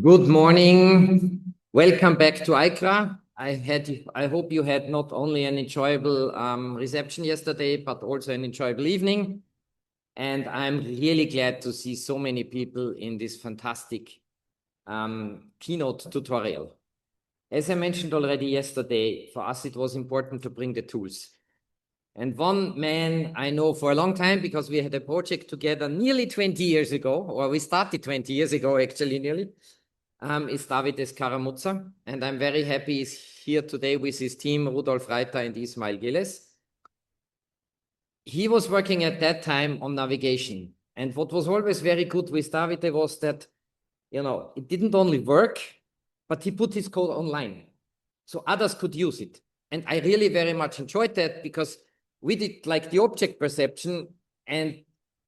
Good morning. Welcome back to ICRA. I hope you had not only an enjoyable reception yesterday, but also an enjoyable evening. And I'm really glad to see so many people in this fantastic keynote tutorial. As I mentioned already yesterday, for us it was important to bring the tools. And one man I know for a long time, because we had a project together nearly 20 years ago, or we started 20 years ago, actually, nearly, is David Escaramuzza. And I'm very happy he's here today with his team, Rudolf Reiter and Ismail Gilles. He was working at that time on navigation. And what was always very good with David was that, it didn't only work, but he put his code online so others could use it. And I really very much enjoyed that because we did like the object perception and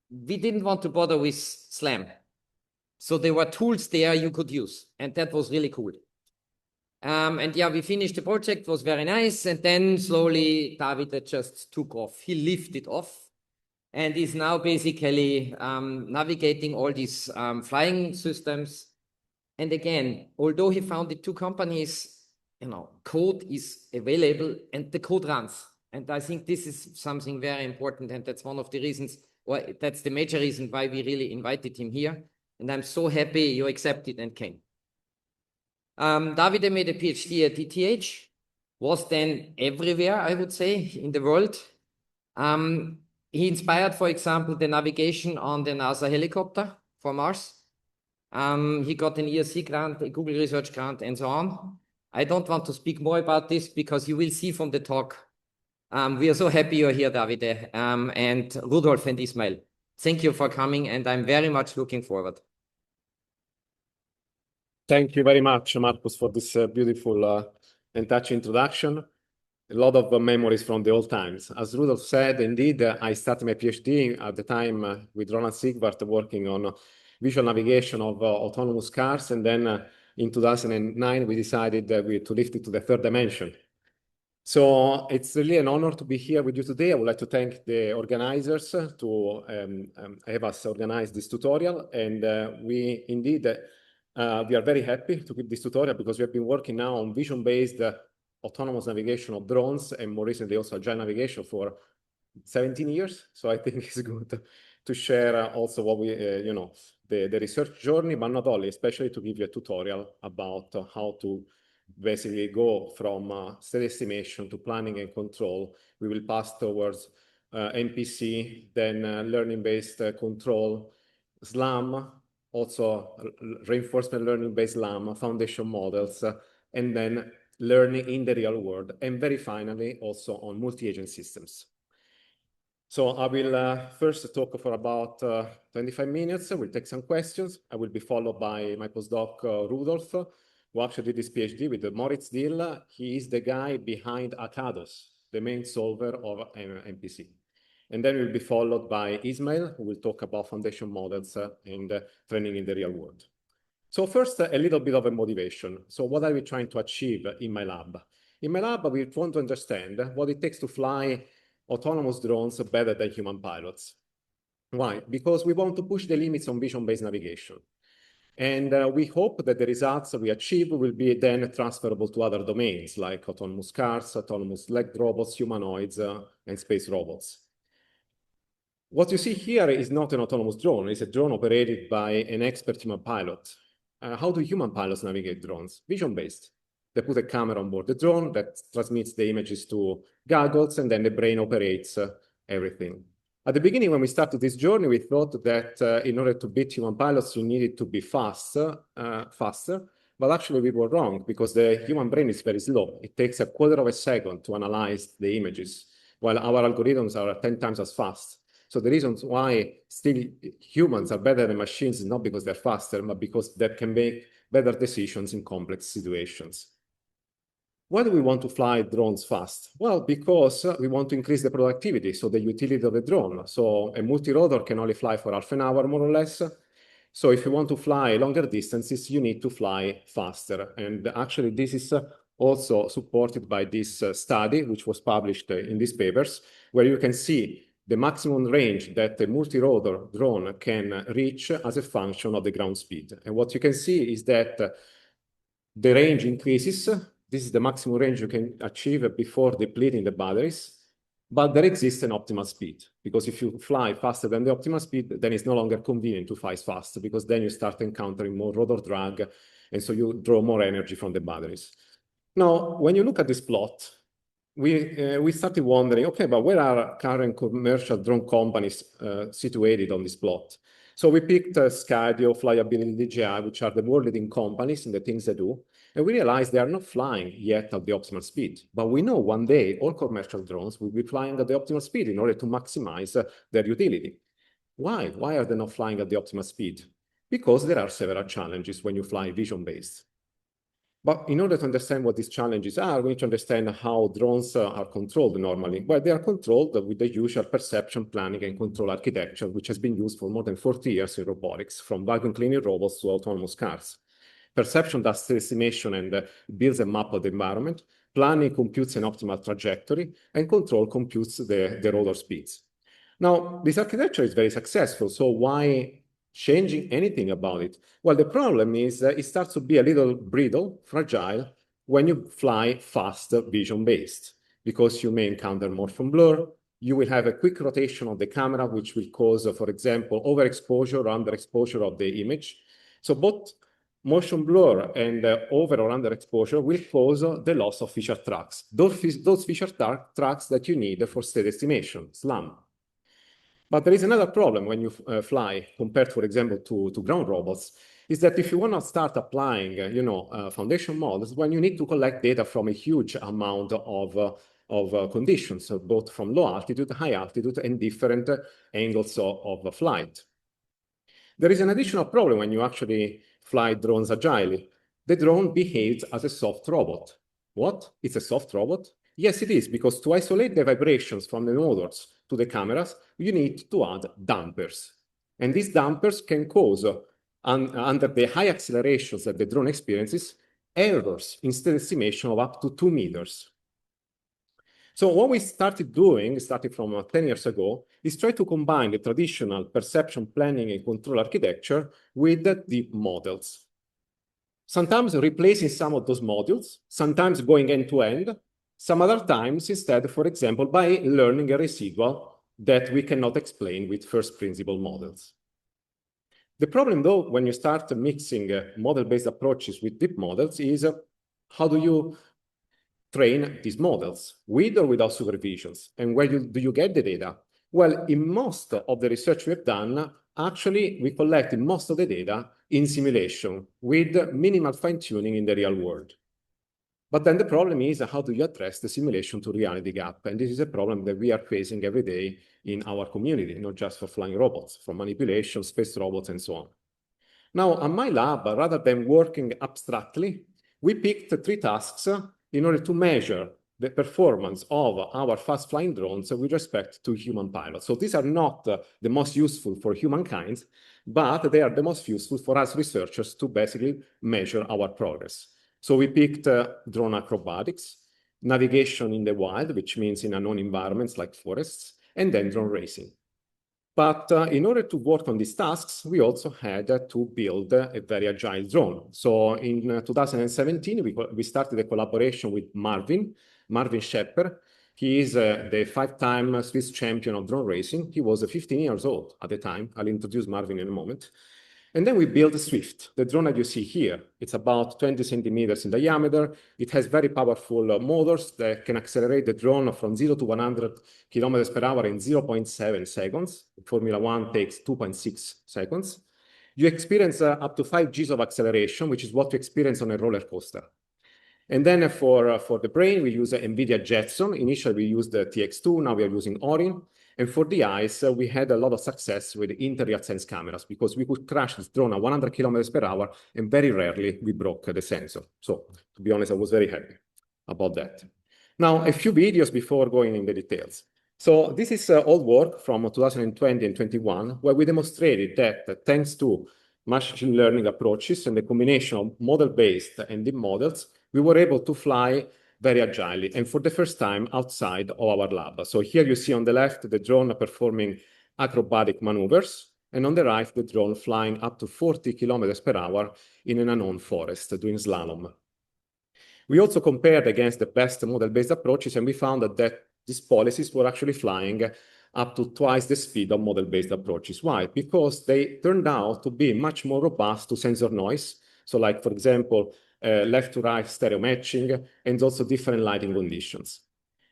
we didn't want to bother with SLAM. So there were tools there you could use, and that was really cool. And yeah, we finished the project, it was very nice. And then slowly David just took off. He lifted off and is now basically navigating all these flying systems. And again, although he founded two companies, code is available and the code runs. And I think this is something very important. And that's one of the reasons, or that's the major reason why we really invited him here. And I'm so happy you accepted and came. Davide made a PhD at ETH, was then everywhere, I would say, in the world. He inspired, for example, the navigation on the NASA helicopter for Mars. He got an ERC grant, a Google Research grant, and so on. I don't want to speak more about this because you will see from the talk. We are so happy you're here, Davide, and Rudolf and Ismail. Thank you for coming, and I'm very much looking forward. Thank you very much, Marcus, for this beautiful and touching introduction. A lot of memories from the old times. As Rudolf said, indeed, I started my PhD at the time with Roland Sigvart working on visual navigation of autonomous cars. And then in 2009, we decided to lift it to the third dimension. So it's really an honor to be here with you today. I would like to thank the organizers to have us organize this tutorial. And we are very happy to give this tutorial because we have been working now on vision-based autonomous navigation of drones and more recently also agile navigation for 17 years. So I think it's good to share also what we, the research journey, but not only, especially to give you a tutorial about how to basically go from state estimation to planning and control. We will pass towards MPC, then learning-based control, SLAM, also reinforcement learning-based SLAM, foundation models, and then learning in the real world, and very finally also on multi-agent systems. So I will first talk for about 25 minutes. We'll take some questions. I will be followed by my postdoc, Rudolf, who actually did his PhD with Moritz Dill. He is the guy behind ACADOS, the main solver of MPC. And then we'll be followed by Ismail, who will talk about foundation models and training in the real world. So first, a little bit of a motivation. So what are we trying to achieve in my lab? In my lab, we want to understand what it takes to fly autonomous drones better than human pilots. Why? Because we want to push the limits on vision-based navigation. And we hope that the results we achieve will be then transferable to other domains like autonomous cars, autonomous legged robots, humanoids, and space robots. What you see here is not an autonomous drone. It's a drone operated by an expert human pilot. How do human pilots navigate drones? Vision-based. They put a camera on board the drone that transmits the images to goggles, and then the brain operates everything. At the beginning, when we started this journey, we thought that in order to beat human pilots, you needed to be faster. But actually, we were wrong because the human brain is very slow. It takes a quarter of a second to analyze the images, while our algorithms are 10 times as fast. So the reasons why still humans are better than machines is not because they're faster, but because they can make better decisions in complex situations. Why do we want to fly drones fast? Well, because we want to increase the productivity, so the utility of the drone. So a multi-rotor can only fly for half an hour, more or less. So if you want to fly longer distances, you need to fly faster. And actually, this is also supported by this study, which was published in these papers, where you can see the maximum range that a multi-rotor drone can reach as a function of the ground speed. And what you can see is that the range increases. This is the maximum range you can achieve before depleting the batteries. But there exists an optimal speed, because if you fly faster than the optimal speed, then it's no longer convenient to fly fast, because then you start encountering more rotor drag, and so you draw more energy from the batteries. Now, when you look at this plot, we started wondering, okay, but where are current commercial drone companies situated on this plot? So we picked Skydio, Flyability, DJI, which are the world-leading companies in the things they do. And we realized they are not flying yet at the optimal speed. But we know one day all commercial drones will be flying at the optimal speed in order to maximize their utility. Why? Why are they not flying at the optimal speed? Because there are several challenges when you fly vision-based. But in order to understand what these challenges are, we need to understand how drones are controlled normally. Well, they are controlled with the usual perception, planning, and control architecture, which has been used for more than 40 years in robotics, from vacuum cleaning robots to autonomous cars. Perception does the estimation and builds a map of the environment. Planning computes an optimal trajectory, and control computes the rotor speeds. Now, this architecture is very successful, so why changing anything about it? Well, the problem is it starts to be a little brittle, fragile, when you fly fast vision-based, because you may encounter motion blur. You will have a quick rotation of the camera, which will cause, for example, overexposure or underexposure of the image. So both motion blur and over or underexposure will cause the loss of feature tracks. Those feature tracks that you need for state estimation, SLAM. But there is another problem when you fly, compared, for example, to ground robots, is that if you want to start applying, foundation models, when you need to collect data from a huge amount of conditions, so both from low altitude, high altitude, and different angles of flight. There is an additional problem when you actually fly drones agilely. The drone behaves as a soft robot. What? It's a soft robot? Yes, it is, because to isolate the vibrations from the motors to the cameras, you need to add dampers. And these dampers can cause, under the high accelerations that the drone experiences, errors in state estimation of up to 2 meters. So what we started doing, starting from 10 years ago, is try to combine the traditional perception, planning, and control architecture with the models. Sometimes replacing some of those modules, sometimes going end-to-end, some other times instead, for example, by learning a residual that we cannot explain with first principle models. The problem, though, when you start mixing model-based approaches with deep models is how do you train these models, with or without supervisions? And where do you get the data? Well, in most of the research we've done, actually, we collected most of the data in simulation with minimal fine-tuning in the real world. But then the problem is, how do you address the simulation to reality gap? And this is a problem that we are facing every day in our community, not just for flying robots, for manipulation, space robots, and so on. Now, at my lab, rather than working abstractly, we picked 3 tasks in order to measure the performance of our fast-flying drones with respect to human pilots. So these are not the most useful for humankind, but they are the most useful for us researchers to basically measure our progress. So we picked drone acrobatics, navigation in the wild, which means in unknown environments like forests, and then drone racing. But in order to work on these tasks, we also had to build a very agile drone. So in 2017, we started a collaboration with Marvin Shepper. He is the 5-time Swiss champion of drone racing. He was 15 years old at the time. I'll introduce Marvin in a moment. And then we built Swift, the drone that you see here. It's about 20 centimeters in diameter. It has very powerful motors that can accelerate the drone from 0 to 100 kilometers per hour in 0.7 seconds. Formula One takes 2.6 seconds. You experience up to 5 Gs of acceleration, which is what you experience on a roller coaster. And then for the brain, we use NVIDIA Jetson. Initially, we used the TX2. Now we are using Orin. And for the eyes, we had a lot of success with inter-real sense cameras because we could crash this drone at 100 kilometers per hour, and very rarely we broke the sensor. So to be honest, I was very happy about that. Now, a few videos before going into the details. So this is old work from 2020 and 21, where we demonstrated that thanks to machine learning approaches and the combination of model-based and deep models, we were able to fly very agilely, and for the first time outside of our lab. So here you see on the left the drone performing acrobatic maneuvers, and on the right the drone flying up to 40 kilometers per hour in an unknown forest doing slalom. We also compared against the best model-based approaches, and we found that these policies were actually flying up to twice the speed of model-based approaches. Why? Because they turned out to be much more robust to sensor noise. So like, for example, left to right stereo matching, and also different lighting conditions.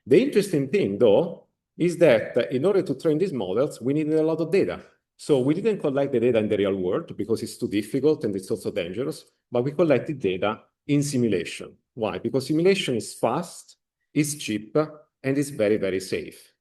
The interesting thing, though, is that in order to train these models, we needed a lot of data. So we didn't collect the data in the real world because it's too difficult and it's also dangerous, but we collected data in simulation. Why? Because simulation is fast, is cheap, and is very, very safe.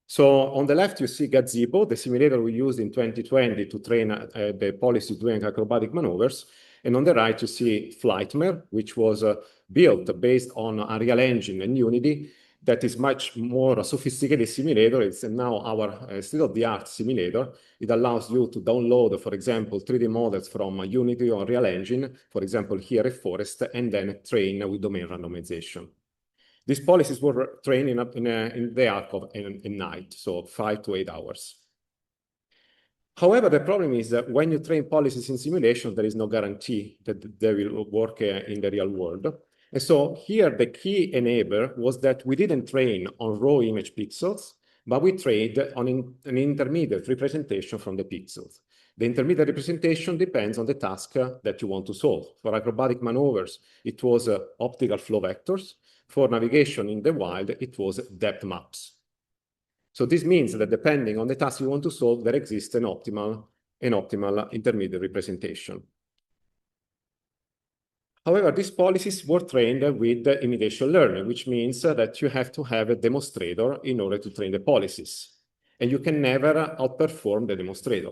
So on the left, you see Gazebo, the simulator we used in 2020 to train the policy doing acrobatic maneuvers. And on the right, you see Flightmare, which was built based on Unreal Engine and Unity. That is much more a sophisticated simulator. It's now our state-of-the-art simulator. It allows you to download, for example, 3D models from Unity or Unreal Engine, for example, here a forest, and then train with domain randomization. These policies were trained in the arc of a night, so 5 to 8 hours. However, the problem is that when you train policies in simulation, there is no guarantee that they will work in the real world. And so here, the key enabler was that we didn't train on raw image pixels, but we trained on an intermediate representation from the pixels. The intermediate representation depends on the task that you want to solve. For acrobatic maneuvers, it was optical flow vectors. For navigation in the wild, it was depth maps. So this means that depending on the task you want to solve, there exists an optimal intermediate representation. However, these policies were trained with imitation learning, which means that you have to have a demonstrator in order to train the policies. And you can never outperform the demonstrator.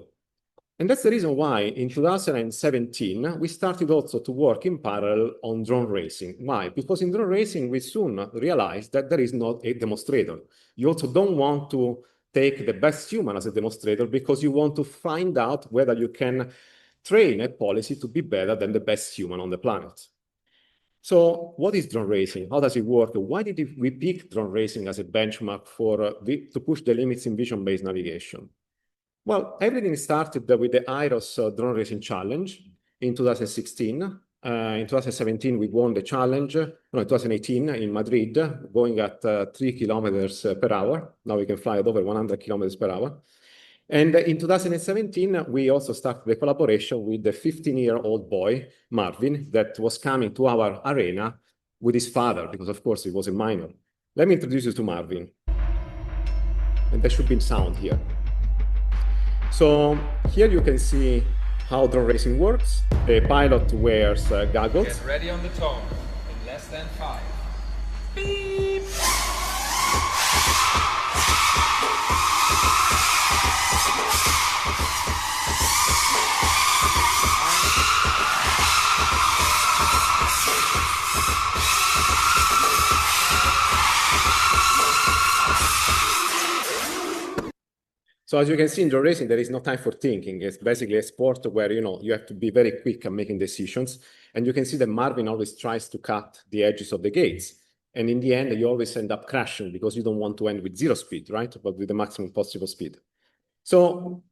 And that's the reason why in 2017, we started also to work in parallel on drone racing. Why? Because in drone racing, we soon realized that there is not a demonstrator. You also don't want to take the best human as a demonstrator because you want to find out whether you can train a policy to be better than the best human on the planet. So what is drone racing? How does it work? Why did we pick drone racing as a benchmark to push the limits in vision-based navigation? Well, everything started with the IROS Drone Racing Challenge in 2016. In 2017, we won the challenge. No, in 2018 in Madrid, going at 3 kilometers per hour. Now we can fly at over 100 kilometers per hour. And in 2017, we also started the collaboration with the 15-year-old boy, Marvin, that was coming to our arena with his father, because of course he was a minor. Let me introduce you to Marvin. And there should be sound here. So here you can see how drone racing works. The pilot wears goggles. Get ready on the tone in less than 5. Beep! So as you can see in drone racing, there is no time for thinking. It's basically a sport where you have to be very quick at making decisions. And you can see that Marvin always tries to cut the edges of the gates. And in the end, you always end up crashing because you don't want to end with 0 speed, right? But with the maximum possible speed. So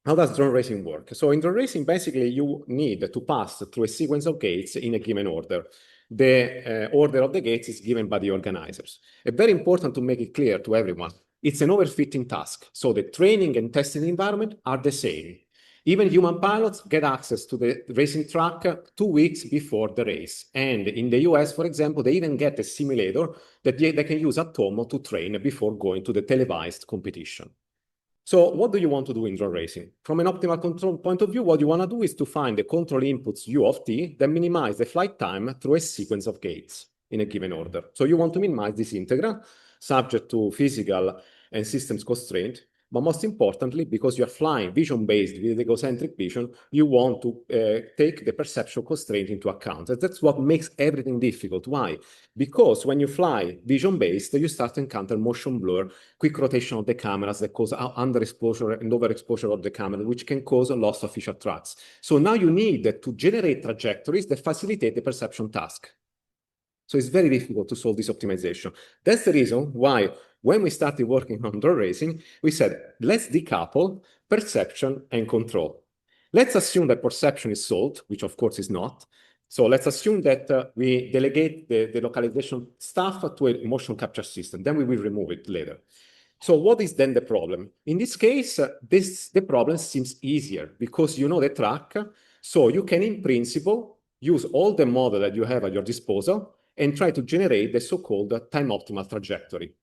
how does drone racing work? So in drone racing, basically, you need to pass through a sequence of gates in a given order. The order of the gates is given by the organizers. It's very important to make it clear to everyone. It's an overfitting task. So the training and testing environment are the same. Even human pilots get access to the racing track 2 weeks before the race. And in the US, for example, they even get a simulator that they can use at home to train before going to the televised competition. So what do you want to do in drone racing? From an optimal control point of view, what you want to do is to find the control inputs U of t that minimize the flight time through a sequence of gates in a given order. So you want to minimize this integral subject to physical and systems constraint. But most importantly, because you're flying vision-based with egocentric vision, you want to take the perceptual constraint into account. That's what makes everything difficult. Why? Because when you fly vision-based, you start to encounter motion blur, quick rotation of the cameras that cause underexposure and overexposure of the camera, which can cause a loss of visual tracks. So now you need to generate trajectories that facilitate the perception task. So it's very difficult to solve this optimization. That's the reason why when we started working on draw racing, we said, let's decouple perception and control. Let's assume that perception is solved, which of course is not. So let's assume that we delegate the localization stuff to a motion capture system. Then we will remove it later. So what is then the problem? In this case, the problem seems easier because you know the track. So you can, in principle, use all the model that you have at your disposal and try to generate the so-called time-optimal trajectory.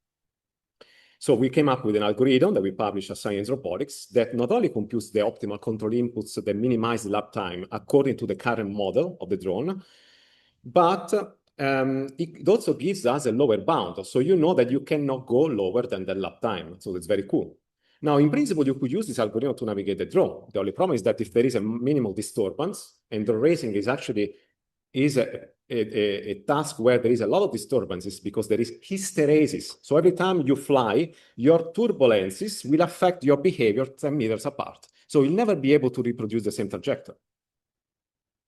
So we came up with an algorithm that we published at Science Robotics that not only computes the optimal control inputs that minimize the lap time according to the current model of the drone, but it also gives us a lower bound. So you know that you cannot go lower than the lap time. So that's very cool. Now, in principle, you could use this algorithm to navigate the drone. The only problem is that if there is a minimal disturbance, and the racing is actually a task where there is a lot of disturbances because there is hysteresis. So every time you fly, your turbulences will affect your behavior 10 meters apart. So you'll never be able to reproduce the same trajectory.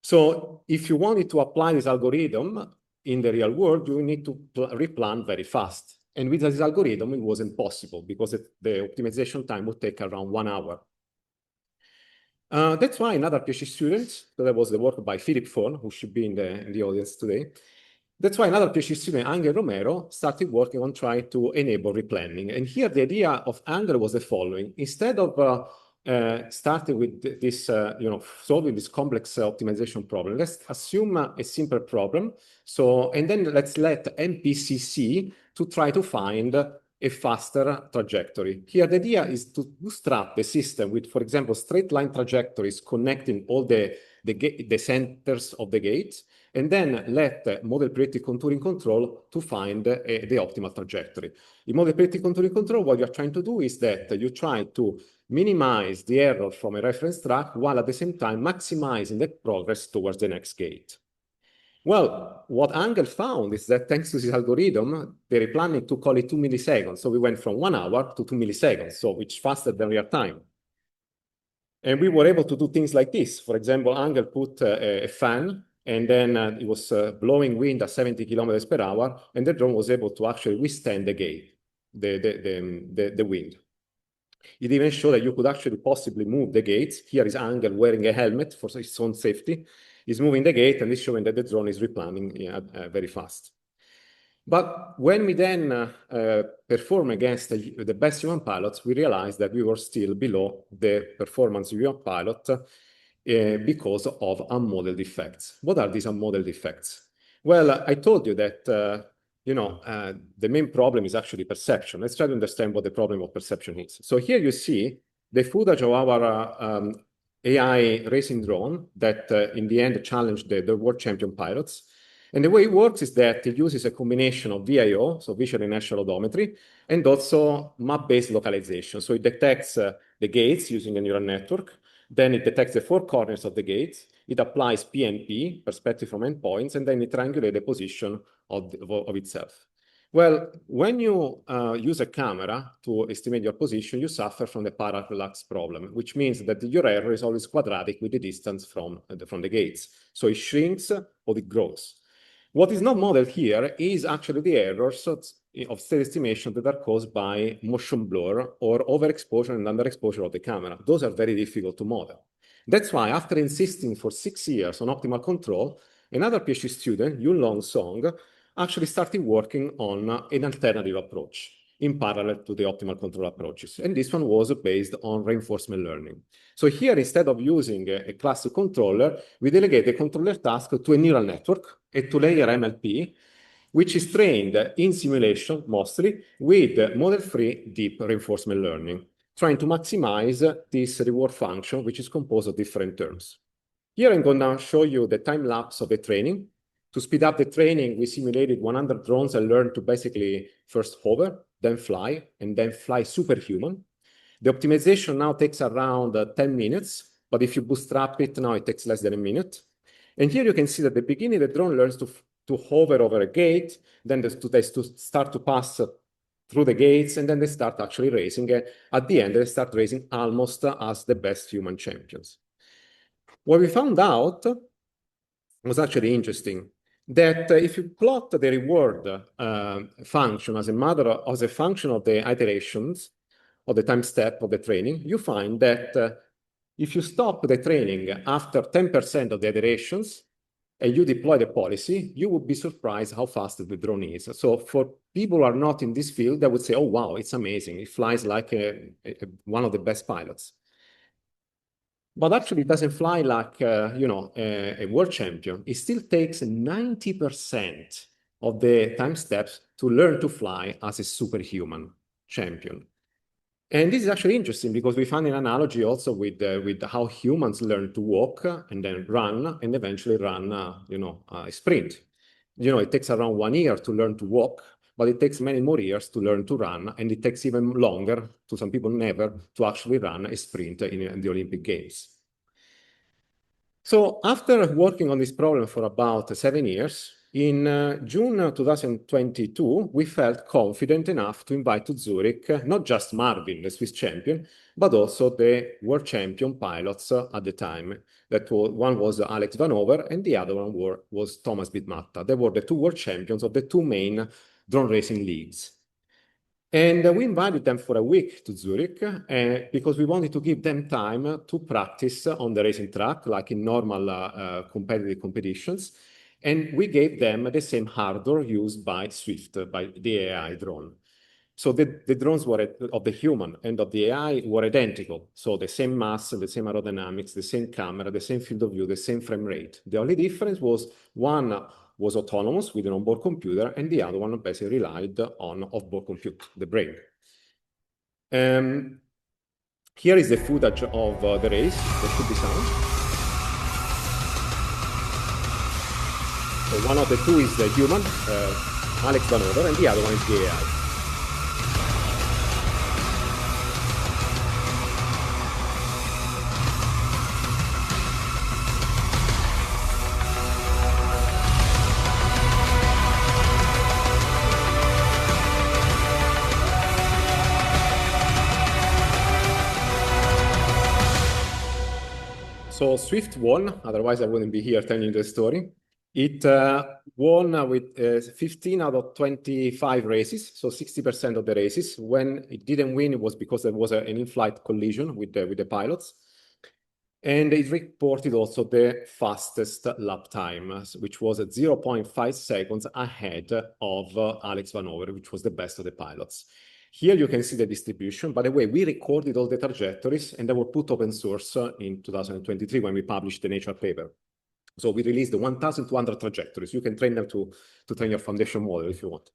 So if you wanted to apply this algorithm in the real world, you need to replan very fast. And with this algorithm, it wasn't possible because the optimization time would take around 1 hour. That's why another PhD student, so that was the work by Philip Thorne, who should be in the audience today. That's why another PhD student, Angel Romero, started working on trying to enable replanning. And here the idea of Angel was the following. Instead of starting with this, solving this complex optimization problem, let's assume a simple problem. So, and then let's let MPCC to try to find a faster trajectory. Here, the idea is to bootstrap the system with, for example, straight line trajectories connecting all the centers of the gates, and then let model-predictive contouring control to find the optimal trajectory. In model-predictive contouring control, what you're trying to do is that you try to minimize the error from a reference track while at the same time maximizing the progress towards the next gate. Well, what Angel found is that thanks to this algorithm, the replanning took only 2 milliseconds. So we went from 1 hour to 2 milliseconds, so which faster than real time. And we were able to do things like this. For example, Angel put a fan, and then it was blowing wind at 70 kilometers per hour, and the drone was able to actually withstand the gale, the wind. It even showed that you could actually possibly move the gates. Here is Angel wearing a helmet for his own safety. He's moving the gate, and it's showing that the drone is replanning very fast. But when we then perform against the best human pilots, we realized that we were still below the performance of human pilot because of unmodeled effects. What are these unmodeled effects? Well, I told you that the main problem is actually perception. Let's try to understand what the problem of perception is. So here you see the footage of our AI racing drone that in the end challenged the world champion pilots. And the way it works is that it uses a combination of VIO, so visual inertial odometry, and also map-based localization. So it detects the gates using a neural network. Then it detects the 4 corners of the gates. It applies PNP, perspective from endpoints, and then it triangulates the position of itself. Well, when you use a camera to estimate your position, you suffer from the parallax problem, which means that your error is always quadratic with the distance from the gates. So it shrinks or it grows. What is not modeled here is actually the errors of state estimation that are caused by motion blur or overexposure and underexposure of the camera. Those are very difficult to model. That's why after insisting for 6 years on optimal control, another PhD student, Yun Long Song, actually started working on an alternative approach in parallel to the optimal control approaches. And this one was based on reinforcement learning. So here, instead of using a classic controller, we delegate the controller task to a neural network, a two-layer MLP, which is trained in simulation mostly with model-free deep reinforcement learning, trying to maximize this reward function, which is composed of different terms. Here I'm going to show you the time lapse of the training. To speed up the training, we simulated 100 drones and learned to basically first hover, then fly, and then fly superhuman. The optimization now takes around 10 minutes, but if you bootstrap it now, it takes less than a minute. And here you can see that at the beginning, the drone learns to hover over a gate, then they start to pass through the gates, and then they start actually racing. At the end, they start racing almost as the best human champions. What we found out was actually interesting. that if you plot the reward function as a function of the iterations of the time step of the training, you find that if you stop the training after 10% of the iterations and you deploy the policy, you would be surprised how fast the drone is. So for people who are not in this field, they would say, oh, wow, it's amazing. It flies like one of the best pilots. But actually, it doesn't fly like a world champion. It still takes 90% of the time steps to learn to fly as a superhuman champion. And this is actually interesting because we find an analogy also with how humans learn to walk and then run and eventually run, a sprint. It takes around 1 year to learn to walk, but it takes many more years to learn to run, and it takes even longer, to some people never, to actually run a sprint in the Olympic Games. So after working on this problem for about 7 years, in June 2022, we felt confident enough to invite to Zurich not just Marvin, the Swiss champion, but also the world champion pilots at the time. One was Alex Vanover, and the other one was Thomas Bidmatta. They were the 2 world champions of the 2 main drone racing leagues. And we invited them for a week to Zurich because we wanted to give them time to practice on the racing track, like in normal competitive competitions. And we gave them the same hardware used by Swift, by the AI drone. So the drones were of the human and of the AI were identical. So the same mass, the same aerodynamics, the same camera, the same field of view, the same frame rate. The only difference was one was autonomous with an onboard computer, and the other one basically relied on off-board compute, the brain. Here is the footage of the race. There should be sound. So one of the 2 is the human, Alex Vanover, and the other one is the AI. So Swift won, otherwise I wouldn't be here telling you the story. It won with 15 out of 25 races, so 60% of the races. When it didn't win, it was because there was an in-flight collision with the pilots. And it reported also the fastest lap time, which was at 0.5 seconds ahead of Alex Vanover, which was the best of the pilots. Here you can see the distribution. By the way, we recorded all the trajectories and they were put open source in 2023 when we published the Nature paper. So we released the 1,200 trajectories. You can train them to train your foundation model if you want.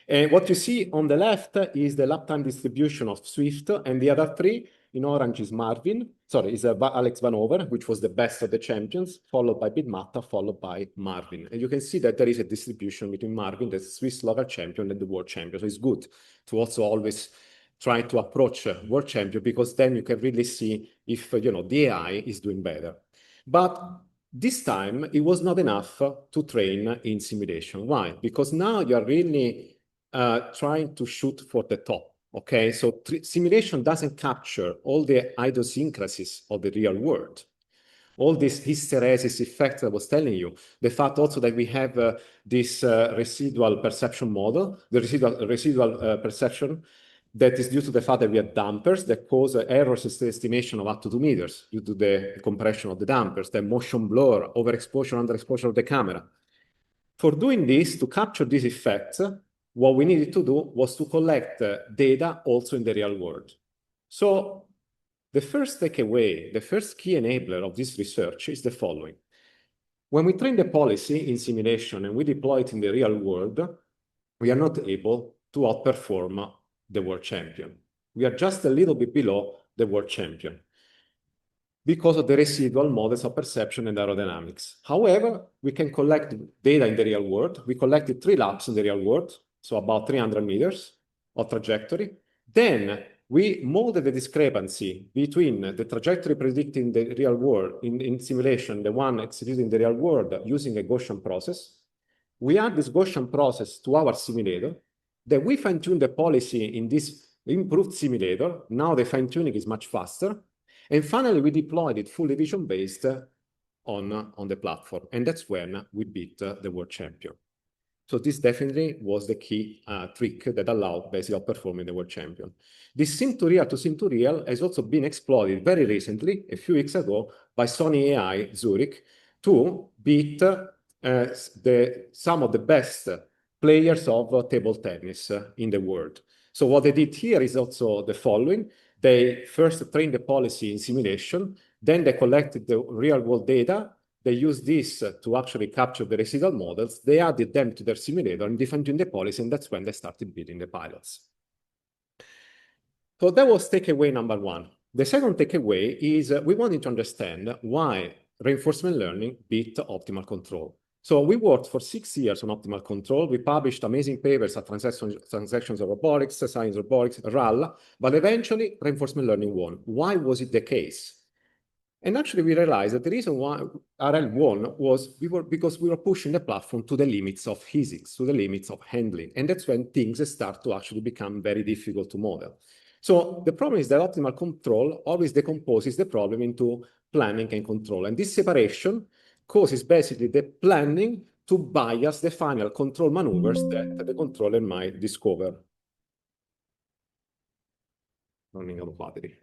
And what you see on the left is the lap time distribution of Swift, and the other 3 in orange is Alex Vanover, which was the best of the champions, followed by Bidmatta, followed by Marvin. And you can see that there is a distribution between Marvin, the Swiss local champion, and the world champion. So it's good to also always try to approach world champion, because then you can really see if the AI is doing better. But this time, it was not enough to train in simulation. Why? Because now you are really trying to shoot for the top. Okay, so simulation doesn't capture all the idiosyncrasies of the real world. All this hysteresis effect I was telling you, the fact also that we have this residual perception model, the residual perception that is due to the fact that we have dampers that cause errors in the estimation of up to 2 meters due to the compression of the dampers, the motion blur, overexposure, underexposure of the camera. For doing this, to capture these effects, what we needed to do was to collect data also in the real world. So the first takeaway, the first key enabler of this research is the following. When we train the policy in simulation and we deploy it in the real world, we are not able to outperform the world champion. We are just a little bit below the world champion because of the residual models of perception and aerodynamics. However, we can collect data in the real world. We collected 3 laps in the real world, so about 300 meters of trajectory. Then we molded the discrepancy between the trajectory predicted in the real world, in simulation, the one executed in the real world using a Gaussian process. We add this Gaussian process to our simulator. Then we fine-tune the policy in this improved simulator. Now the fine-tuning is much faster. And finally, we deployed it fully vision-based on the platform. And that's when we beat the world champion. So this definitely was the key trick that allowed basically outperforming the world champion. This sim-to-real to sim-to-real has also been exploited very recently, a few weeks ago, by Sony AI Zurich to beat some of the best players of table tennis in the world. So what they did here is also the following. They first trained the policy in simulation, then they collected the real-world data. They used this to actually capture the residual models. They added them to their simulator and defined the policy, and that's when they started building the pilots. So that was takeaway number one. The second takeaway is we wanted to understand why reinforcement learning beat optimal control. So we worked for 6 years on optimal control. We published amazing papers at Transactions of Robotics, Science Robotics, RL, but eventually reinforcement learning won. Why was it the case? And actually, we realized that the reason why RL won was because we were pushing the platform to the limits of physics, to the limits of handling. And that's when things start to actually become very difficult to model. So the problem is that optimal control always decomposes the problem into planning and control. And this separation causes basically the planning to bias the final control maneuvers that the controller might discover. Running out of battery.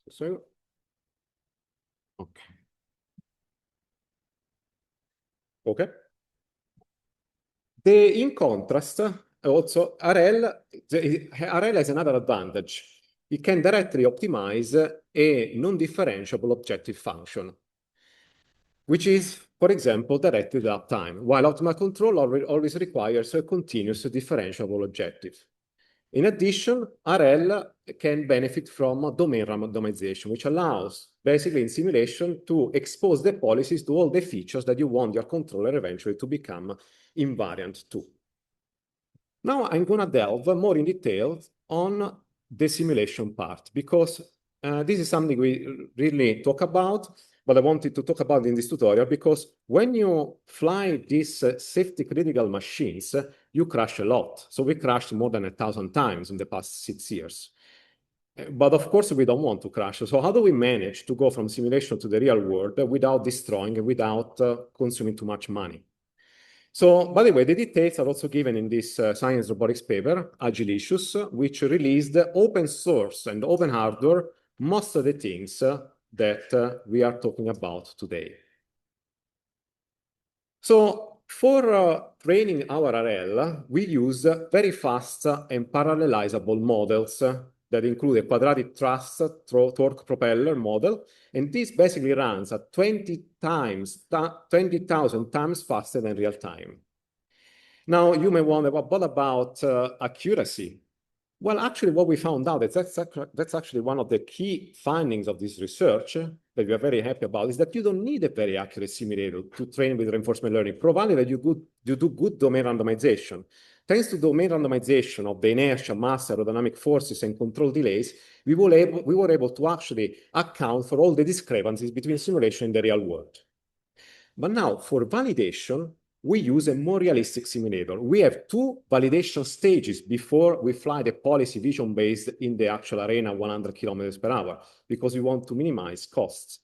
So, okay. In contrast, also RL has another advantage. It can directly optimize a non-differentiable objective function, which is, for example, directed uptime, while optimal control always requires a continuous differentiable objective. In addition, RL can benefit from domain randomization, which allows, basically in simulation, to expose the policies to all the features that you want your controller eventually to become invariant to. Now I'm going to delve more in detail on the simulation part, because this is something we really talk about, but I wanted to talk about in this tutorial because when you fly these safety critical machines, you crash a lot. So we crashed more than 1,000 times in the past 6 years. But of course, we don't want to crash. So how do we manage to go from simulation to the real world without destroying, without consuming too much money? So, by the way, the details are also given in this Science Robotics paper, Agilicious, which released open source and open hardware, most of the things that we are talking about today. So, for training our RL, we use very fast and parallelizable models that include a quadratic thrust torque propeller model, and this basically runs at 20,000 times faster than real time. Now, you may wonder, well, what about accuracy? Well, actually, what we found out is that's actually one of the key findings of this research that we are very happy about, is that you don't need a very accurate simulator to train with reinforcement learning, provided that you do good domain randomization. Thanks to domain randomization of the inertia, mass, aerodynamic forces, and control delays, we were able to actually account for all the discrepancies between simulation and the real world. But now, for validation, we use a more realistic simulator. We have 2 validation stages before we fly the policy vision-based in the actual arena 100 kilometers per hour, because we want to minimize costs.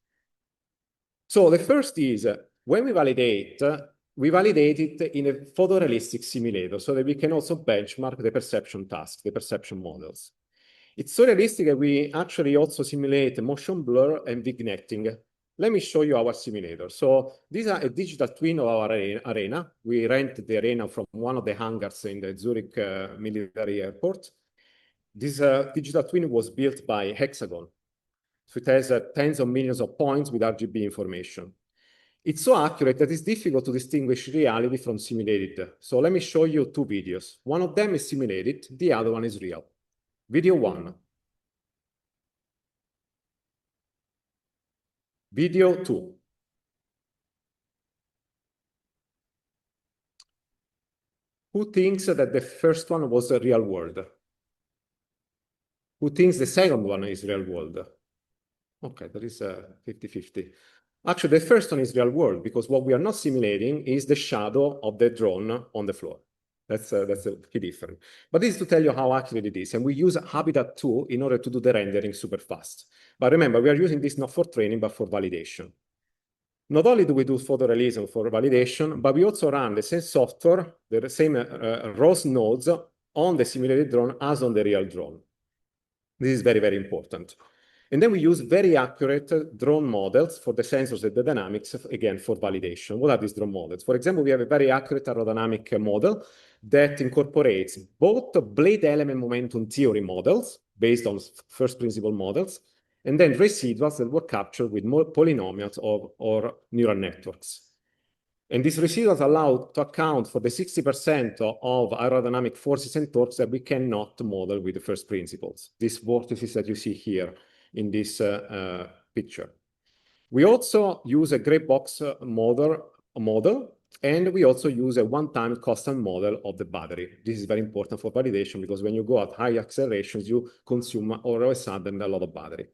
So the first is, when we validate it in a photorealistic simulator so that we can also benchmark the perception tasks, the perception models. It's so realistic that we actually also simulate motion blur and vignetting. Let me show you our simulator. So these are a digital twin of our arena. We rented the arena from one of the hangars in the Zurich military airport. This digital twin was built by Hexagon. So it has tens of millions of points with RGB information. It's so accurate that it's difficult to distinguish reality from simulated. So let me show you 2 videos. One of them is simulated, the other one is real. Video 1. Video 2. Who thinks that the first one was a real world? Who thinks the second one is real world? Okay, that is 50-50. Actually, the first one is real world, because what we are not simulating is the shadow of the drone on the floor. That's a key difference. But this is to tell you how accurate it is. And we use Habitat 2 in order to do the rendering super fast. But remember, we are using this not for training, but for validation. Not only do we do photorealism for validation, but we also run the same software, the same ROS nodes on the simulated drone as on the real drone. This is very, very important. And then we use very accurate drone models for the sensors and the dynamics, again, for validation. What are these drone models? For example, we have a very accurate aerodynamic model that incorporates both blade element momentum theory models based on first principle models, and then residuals that were captured with more polynomials or neural networks. And these residuals allow to account for the 60% of aerodynamic forces and torques that we cannot model with the first principles, these vortices that you see here in this picture. We also use a gray box model, and we also use a one-time constant model of the battery. This is very important for validation because when you go at high accelerations, you consume all of a sudden a lot of battery.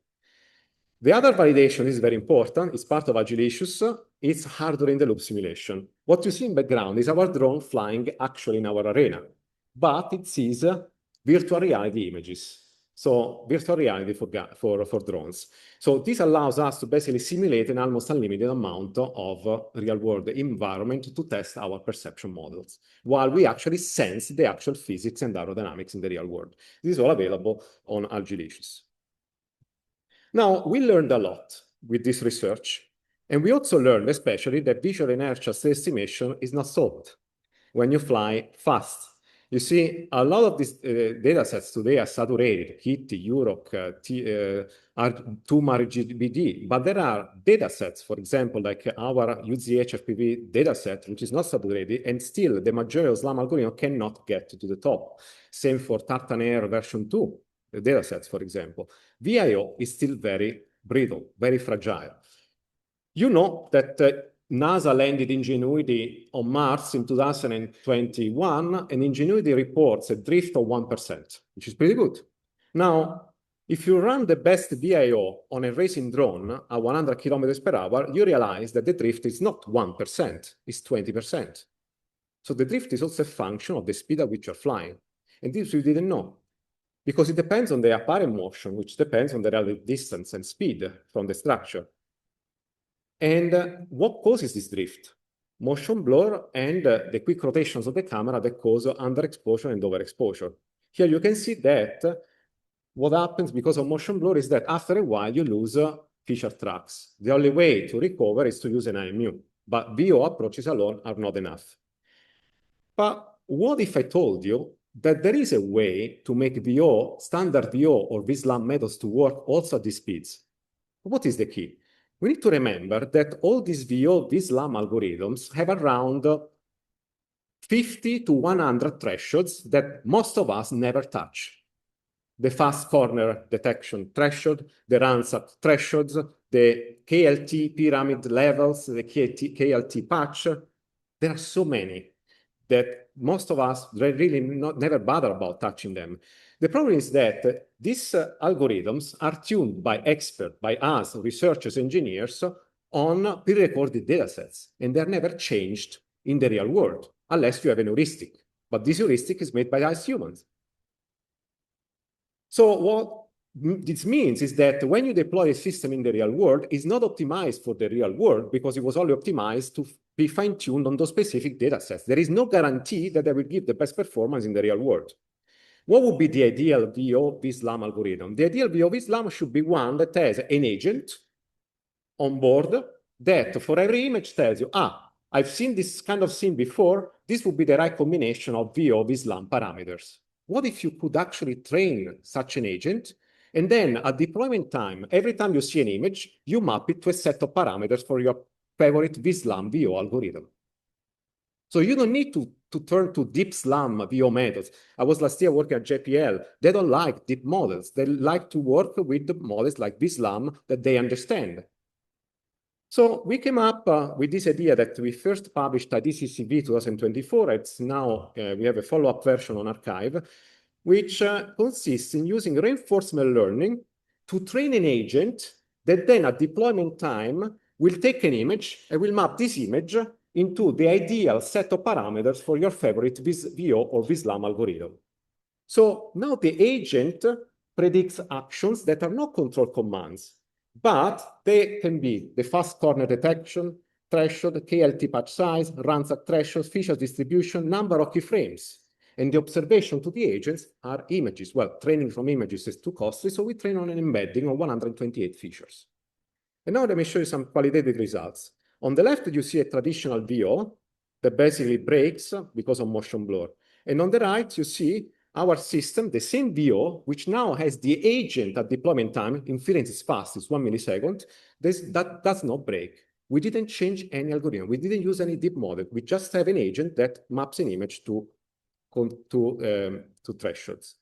The other validation is very important. It's part of Agilicious. It's hardware-in-the-loop simulation. What you see in background is our drone flying actually in our arena, but it sees virtual reality images. So virtual reality for drones. So this allows us to basically simulate an almost unlimited amount of real-world environment to test our perception models, while we actually sense the actual physics and aerodynamics in the real world. This is all available on Agilicious. Now, we learned a lot with this research, and we also learned especially that visual inertia estimation is not solved when you fly fast. You see, a lot of these data sets today are saturated, HIT, UROC, are too much GBD, but there are data sets, for example, like our UZH FPV data set, which is not saturated, and still the majority of SLAM algorithm cannot get to the top. Same for Tartan Air version 2. The data sets, for example. VIO is still very brittle, very fragile. You know that NASA landed Ingenuity on Mars in 2021, and Ingenuity reports a drift of 1%, which is pretty good. Now, if you run the best VIO on a racing drone at 100 kilometers per hour, you realize that the drift is not 1%, it's 20%. So the drift is also a function of the speed at which you're flying. And this we didn't know, because it depends on the apparent motion, which depends on the relative distance and speed from the structure. And what causes this drift? Motion blur and the quick rotations of the camera that cause underexposure and overexposure. Here you can see that what happens because of motion blur is that after a while you lose feature tracks. The only way to recover is to use an IMU, but VO approaches alone are not enough. But what if I told you that there is a way to make VO, standard VO or VSLAM methods to work also at these speeds? What is the key? We need to remember that all these VO, VSLAM algorithms have around 50 to 100 thresholds that most of us never touch. The fast corner detection threshold, the RANSAT thresholds, the KLT pyramid levels, the KLT patch. There are so many that most of us really never bother about touching them. The problem is that these algorithms are tuned by experts, by us, researchers, engineers, on pre-recorded data sets, and they're never changed in the real world, unless you have an heuristic. But this heuristic is made by us humans. So what this means is that when you deploy a system in the real world, it's not optimized for the real world because it was only optimized to be fine-tuned on those specific data sets. There is no guarantee that they will give the best performance in the real world. What would be the ideal VO VSLAM algorithm? The ideal VO VSLAM should be one that has an agent on board that for every image tells you, I've seen this kind of scene before, this would be the right combination of VO VSLAM parameters. What if you could actually train such an agent, and then at deployment time, every time you see an image, you map it to a set of parameters for your favorite VSLAM VO algorithm? So you don't need to turn to deep SLAM VO methods. I was last year working at JPL. They don't like deep models. They like to work with the models like VSLAM that they understand. So we came up with this idea that we first published at DCCV 2024. It's now, we have a follow-up version on arXiv, which consists in using reinforcement learning to train an agent that then at deployment time will take an image and will map this image into the ideal set of parameters for your favorite VO or VSLAM algorithm. So now the agent predicts actions that are not control commands. but they can be the fast corner detection, threshold, KLT patch size, ransack threshold, feature distribution, number of keyframes. And the observation to the agents are images. Well, training from images is too costly, so we train on an embedding of 128 features. And now let me show you some qualitative results. On the left, you see a traditional VO that basically breaks because of motion blur. And on the right, you see our system, the same VO, which now has the agent at deployment time, inference is fast, it's 1 millisecond, that does not break. We didn't change any algorithm. We didn't use any deep model. We just have an agent that maps an image to thresholds.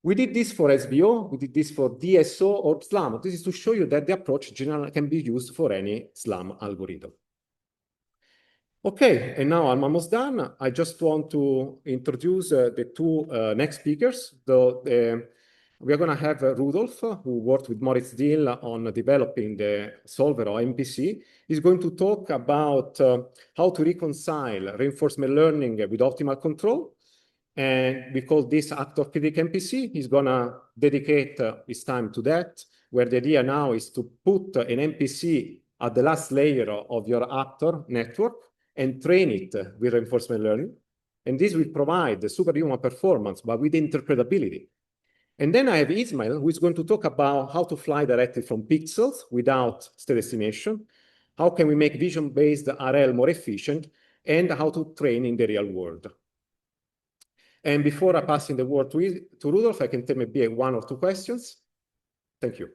We did this for SVO, we did this for DSO or SLAM. This is to show you that the approach generally can be used for any SLAM algorithm. Okay, and now I'm almost done. I just want to introduce the two next speakers. We are going to have Rudolf, who worked with Moritz Dill on developing the solver or MPC. He's going to talk about how to reconcile reinforcement learning with optimal control. And we call this Actor-Critic MPC. He's going to dedicate his time to that, where the idea now is to put an MPC at the last layer of your actor network and train it with reinforcement learning. And this will provide the superhuman performance, but with interpretability. And then I have Ismail, who is going to talk about how to fly directly from pixels without state estimation, how can we make vision-based RL more efficient, and how to train in the real world. And before I pass in the word to Rudolf, I can take maybe one or two questions. Thank you.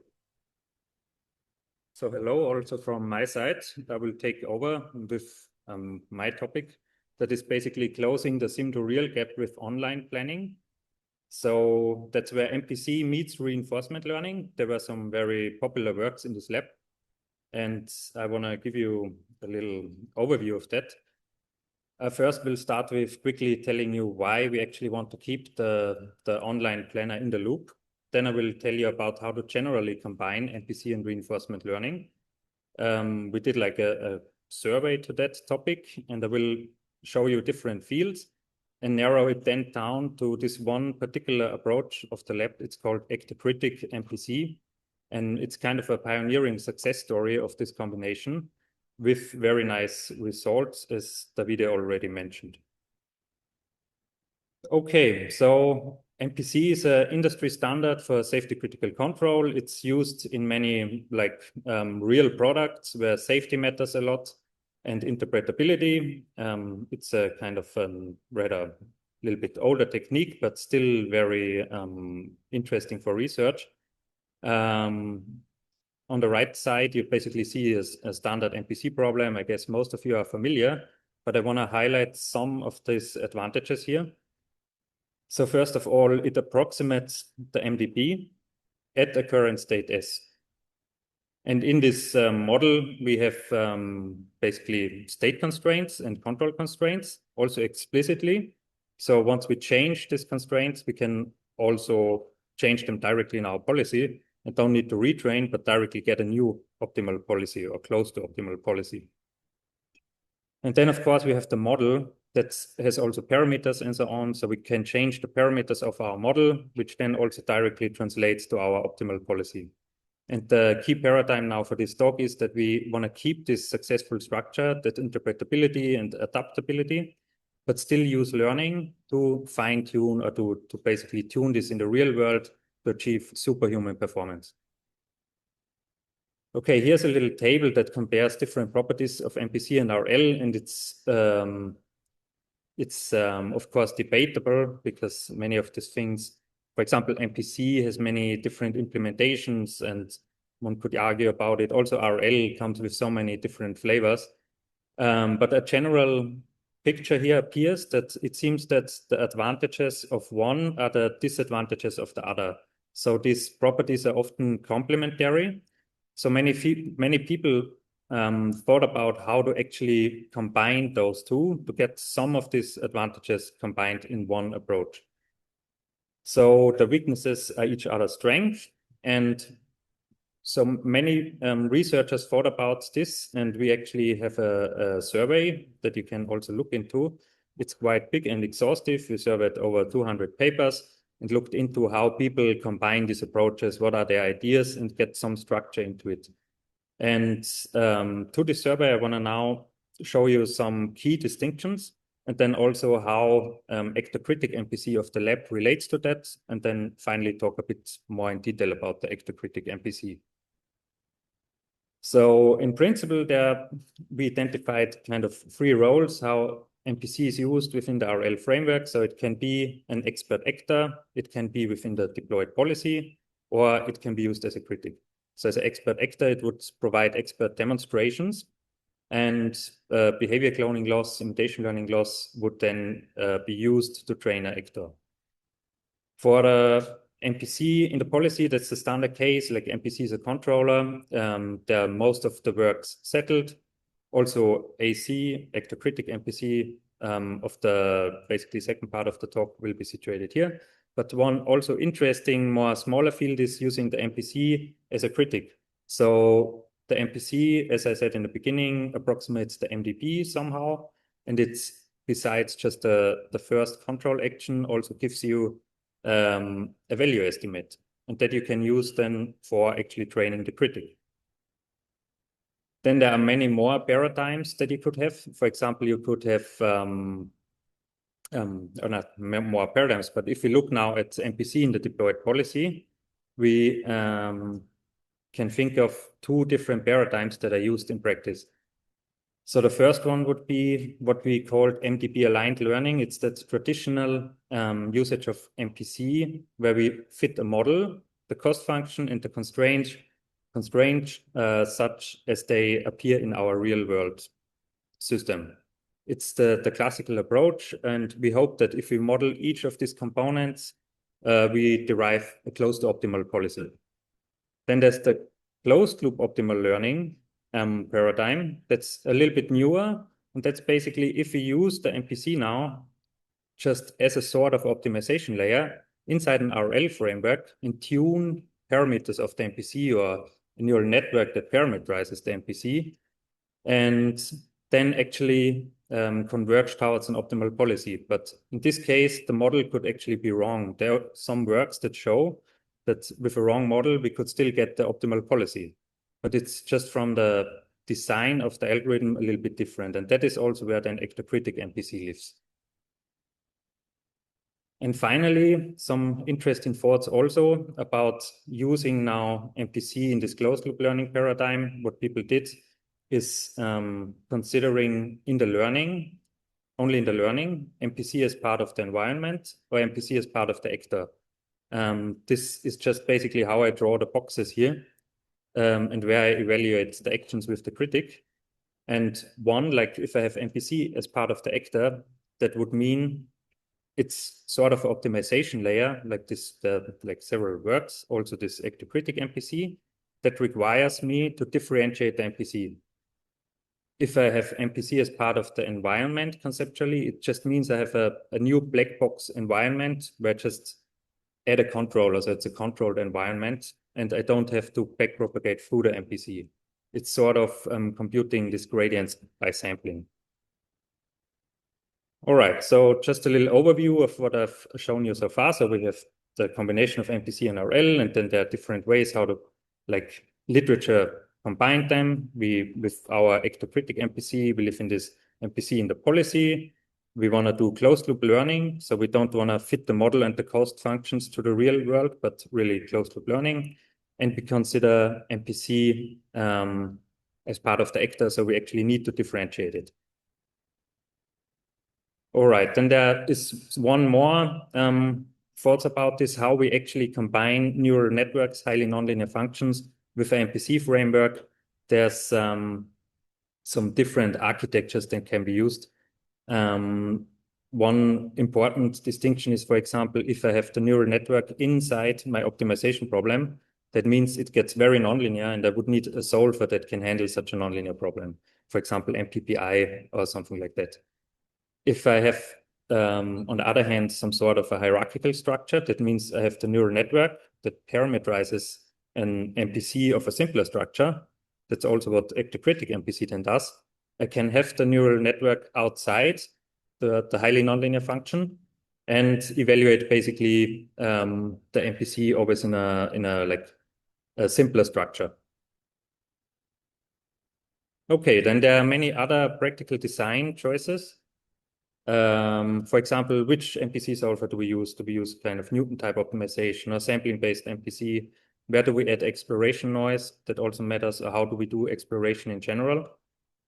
So hello, also from my side. I will take over with my topic that is basically closing the sim-to-real gap with online planning. So that's where MPC meets reinforcement learning. There were some very popular works in this lab, and I want to give you a little overview of that. First, we'll start with quickly telling you why we actually want to keep the online planner in the loop. Then I will tell you about how to generally combine MPC and reinforcement learning. We did like a survey to that topic, and I will show you different fields and narrow it then down to this one particular approach of the lab. It's called Actor-Critic MPC, and it's kind of a pioneering success story of this combination with very nice results, as Davide already mentioned. Okay, so MPC is an industry standard for safety critical control. It's used in many real products where safety matters a lot and interpretability. It's a kind of rather little bit older technique, but still very interesting for research. On the right side, you basically see a standard MPC problem. I guess most of you are familiar, but I want to highlight some of these advantages here. So first of all, it approximates the MDP at a current state S. And in this model, we have basically state constraints and control constraints also explicitly. So once we change these constraints, we can also change them directly in our policy and don't need to retrain, but directly get a new optimal policy or close to optimal policy. And then, of course, we have the model that has also parameters and so on. So we can change the parameters of our model, which then also directly translates to our optimal policy. And the key paradigm now for this talk is that we want to keep this successful structure, that interpretability and adaptability, but still use learning to fine tune or to basically tune this in the real world to achieve superhuman performance. Okay, here's a little table that compares different properties of MPC and RL, and it's of course debatable because many of these things, for example, MPC has many different implementations and one could argue about it. Also, RL comes with so many different flavors. But a general picture here appears that it seems that the advantages of one are the disadvantages of the other. So these properties are often complementary. So many people thought about how to actually combine those two to get some of these advantages combined in one approach. So the weaknesses are each other's strength. And so many researchers thought about this, and we actually have a survey that you can also look into. It's quite big and exhaustive. We surveyed over 200 papers, and looked into how people combine these approaches, what are their ideas, and get some structure into it. And to this survey, I want to now show you some key distinctions, and then also how Actor-Critic MPC of the lab relates to that, and then finally talk a bit more in detail about the Actor-Critic MPC. So in principle, we identified kind of 3 roles, how MPC is used within the RL framework. So it can be an expert actor, it can be within the deployed policy, or it can be used as a critic. So as an expert actor, it would provide expert demonstrations, and behavior cloning loss, imitation learning loss would then be used to train an actor. For the MPC in the policy, that's the standard case, like MPC is a controller. There are most of the works settled. Also AC, Actor-Critic MPC of the basically second part of the talk will be situated here. But one also interesting, more smaller field is using the MPC as a critic. So the MPC, as I said in the beginning, approximates the MDP somehow. And it's, besides just the first control action, also gives you a value estimate, and that you can use then for actually training the critic. Then there are many more paradigms that you could have. For example, you could have, or not more paradigms, but if we look now at MPC in the deployed policy, we can think of 2 different paradigms that are used in practice. So the first one would be what we call MDP aligned learning. It's that traditional usage of MPC where we fit a model, the cost function, and the constraint such as they appear in our real world system. It's the classical approach, and we hope that if we model each of these components, we derive a close to optimal policy. Then there's the closed loop optimal learning paradigm that's a little bit newer, and that's basically if we use the MPC now just as a sort of optimization layer inside an RL framework and tune parameters of the MPC or a neural network that parameterizes the MPC, and then actually converge towards an optimal policy. But in this case, the model could actually be wrong. There are some works that show that with a wrong model, we could still get the optimal policy. But it's just from the design of the algorithm a little bit different. And that is also where then Actor-Critic MPC lives. And finally, some interesting thoughts also about using now MPC in this closed loop learning paradigm. What people did is considering in the learning, only in the learning, MPC as part of the environment or MPC as part of the actor. This is just basically how I draw the boxes here. And where I evaluate the actions with the critic. And one, like if I have MPC as part of the actor, that would mean it's sort of an optimization layer, like this, like several works, also this Actor-Critic MPC, that requires me to differentiate the MPC. If I have MPC as part of the environment conceptually, it just means I have a new black box environment where I just add a controller, so it's a controlled environment, and I don't have to backpropagate through the MPC. It's sort of computing these gradients by sampling. All right, so just a little overview of what I've shown you so far. So we have the combination of MPC and RL, and then there are different ways how to, like, literature combine them. With our Actor-Critic MPC, we live in this MPC in the policy. We want to do closed loop learning. So we don't want to fit the model and the cost functions to the real world, but really closed loop learning. And we consider MPC as part of the actor. So we actually need to differentiate it. All right, then there is one more thoughts about this, how we actually combine neural networks, highly nonlinear functions with an MPC framework. There's some different architectures that can be used. One important distinction is, for example, if I have the neural network inside my optimization problem, that means it gets very nonlinear, and I would need a solver that can handle such a nonlinear problem. For example, MPPI or something like that. If I have, on the other hand, some sort of a hierarchical structure, that means I have the neural network that parameterizes an MPC of a simpler structure. That's also what Actor-Critic MPC then does. I can have the neural network outside the highly nonlinear function, and evaluate basically the MPC always in a like a simpler structure. Okay, then there are many other practical design choices. For example, which MPC solver do we use? Do we use kind of Newton type optimization or sampling-based MPC? Where do we add exploration noise? That also matters. Or how do we do exploration in general?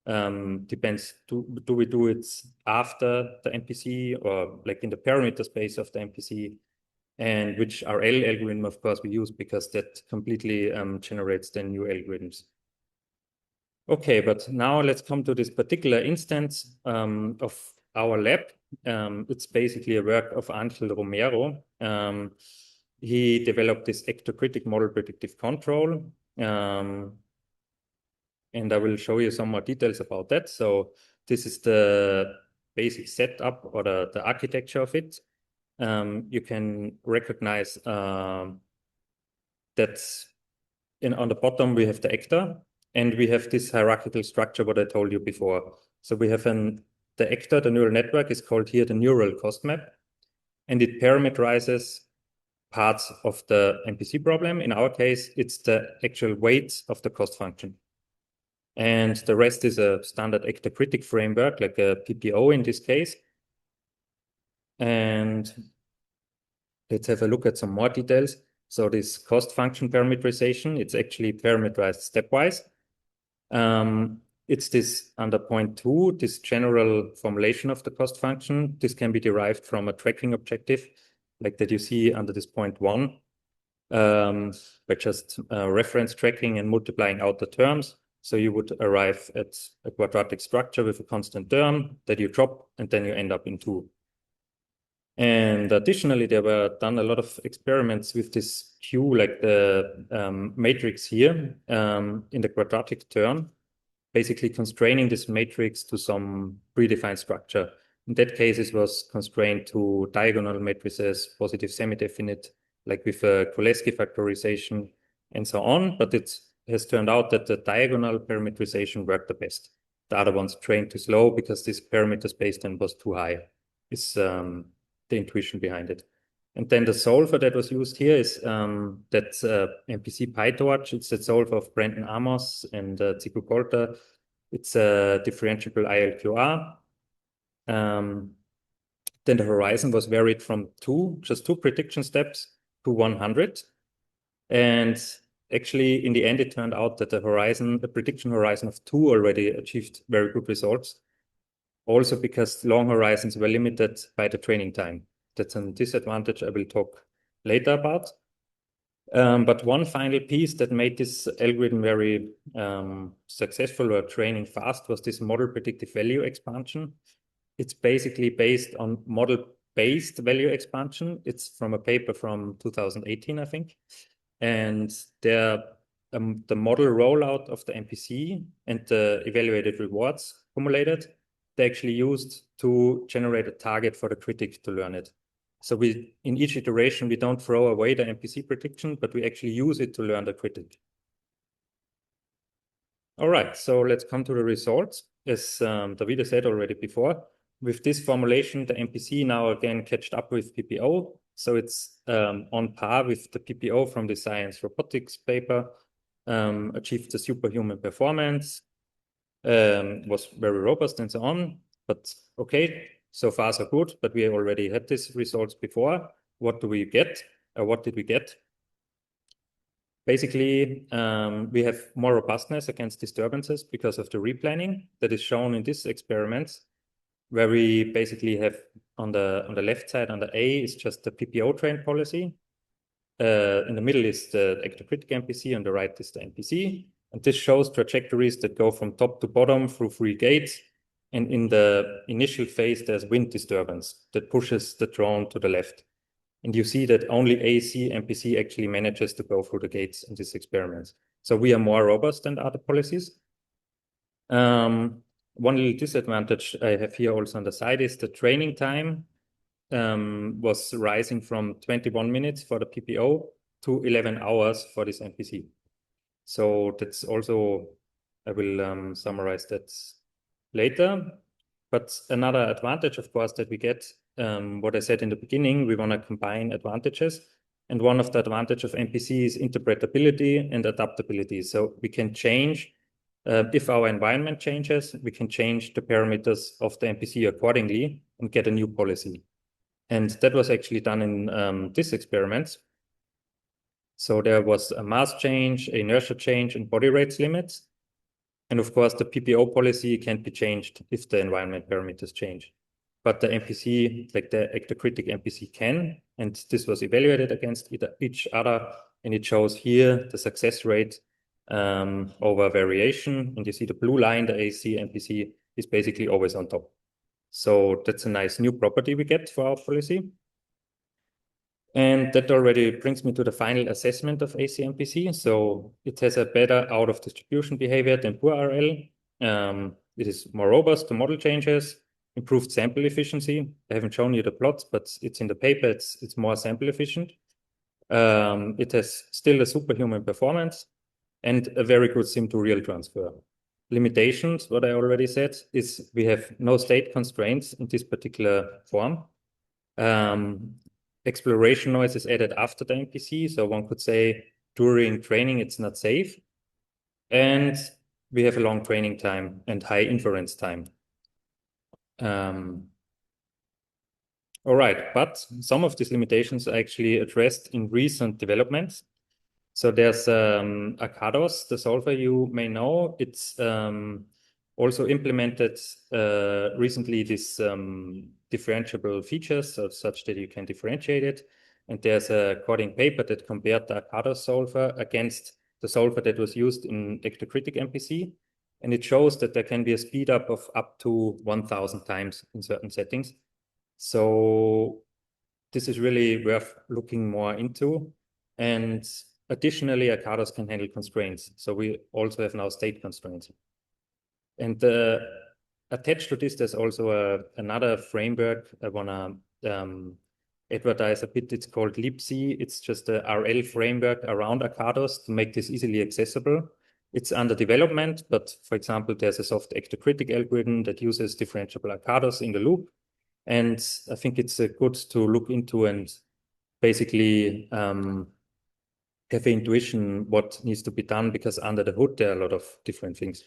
Depends. Do we do it after the MPC or like in the parameter space of the MPC? And which RL algorithm, of course, we use because that completely generates the new algorithms. Okay, but now let's come to this particular instance of our lab. It's basically a work of Angel Romero. He developed this Actor-Critic model-predictive control. And I will show you some more details about that. So this is the basic setup or the architecture of it. You can recognize that on the bottom we have the actor, and we have this hierarchical structure, what I told you before. So we have the actor, the neural network is called here the neural cost map, and it parameterizes parts of the MPC problem. In our case, it's the actual weights of the cost function. And the rest is a standard Actor-Critic framework, like a PPO in this case. And let's have a look at some more details. So this cost function parameterization, it's actually parameterized stepwise. It's this under point 2, this general formulation of the cost function. This can be derived from a tracking objective, like that you see under this point 1, by just reference tracking and multiplying out the terms. So you would arrive at a quadratic structure with a constant term that you drop, and then you end up in 2. And additionally, there were done a lot of experiments with this Q, like the matrix here in the quadratic term, basically constraining this matrix to some predefined structure. In that case, it was constrained to diagonal matrices, positive semi-definite, like with a Cholesky factorization and so on. But it has turned out that the diagonal parameterization worked the best. The other ones trained too slow because this parameter space then was too high. It's the intuition behind it. And then the solver that was used here is that MPC PyTorch. It's the solver of Brandon Amos and Zico Colter. It's a differentiable ILQR. Then the horizon was varied from just two prediction steps to 100. And actually, in the end, it turned out that the prediction horizon of 2 already achieved very good results. Also because long horizons were limited by the training time. That's a disadvantage I will talk later about. But one final piece that made this algorithm very successful or training fast was this model predictive value expansion. It's basically based on model-based value expansion. It's from a paper from 2018, I think. And the model rollout of the MPC and the evaluated rewards accumulated, they actually used to generate a target for the critic to learn it. So in each iteration, we don't throw away the MPC prediction, but we actually use it to learn the critic. All right, so let's come to the results. As Davide said already before, with this formulation, the MPC now again catched up with PPO. So it's on par with the PPO from the Science Robotics paper, achieved the superhuman performance, was very robust and so on. But okay, so far so good, but we already had these results before. What do we get? What did we get? Basically, we have more robustness against disturbances because of the replanning that is shown in this experiment, where we basically have on the left side, under A is just the PPO train policy. In the middle is the Actor-Critic MPC, on the right is the MPC. And this shows trajectories that go from top to bottom through 3 gates. And in the initial phase, there's wind disturbance that pushes the drone to the left. And you see that only AC MPC actually manages to go through the gates in this experiment. So we are more robust than other policies. One little disadvantage I have here also on the side is the training time was rising from 21 minutes for the PPO to 11 hours for this MPC. So that's also, I will summarize that later. But another advantage, of course, that we get what I said in the beginning, we want to combine advantages. And one of the advantages of MPC is interpretability and adaptability. So we can change, if our environment changes, we can change the parameters of the MPC accordingly and get a new policy. And that was actually done in this experiment. So there was a mass change, inertia change, and body rates limits. And of course, the PPO policy can't be changed if the environment parameters change. But the MPC, like the Actor-Critic MPC can, and this was evaluated against each other, and it shows here the success rate over variation. And you see the blue line, the AC MPC is basically always on top. So that's a nice new property we get for our policy. And that already brings me to the final assessment of AC MPC. So it has a better out of distribution behavior than poor RL. It is more robust to model changes, improved sample efficiency. I haven't shown you the plots, but it's in the paper. It's more sample efficient. It has still a superhuman performance and a very good sim to real transfer. Limitations, what I already said, is we have no state constraints in this particular form. Exploration noise is added after the MPC, so one could say during training it's not safe. And we have a long training time and high inference time. All right, but some of these limitations are actually addressed in recent developments. So there's Arcados, the solver you may know. It's also implemented recently this differentiable features such that you can differentiate it. And there's a coding paper that compared the Arcados solver against the solver that was used in Actor-Critic MPC. And it shows that there can be a speed up of up to 1,000 times in certain settings. So this is really worth looking more into. And additionally, Arcados can handle constraints. So we also have now state constraints. And attached to this, there's also another framework I want to advertise a bit. It's called libc. It's just a RL framework around Arcados to make this easily accessible. It's under development, but for example, there's a soft Actor-Critic algorithm that uses differentiable Arcados in the loop. And I think it's good to look into and basically have an intuition what needs to be done, because under the hood, there are a lot of different things.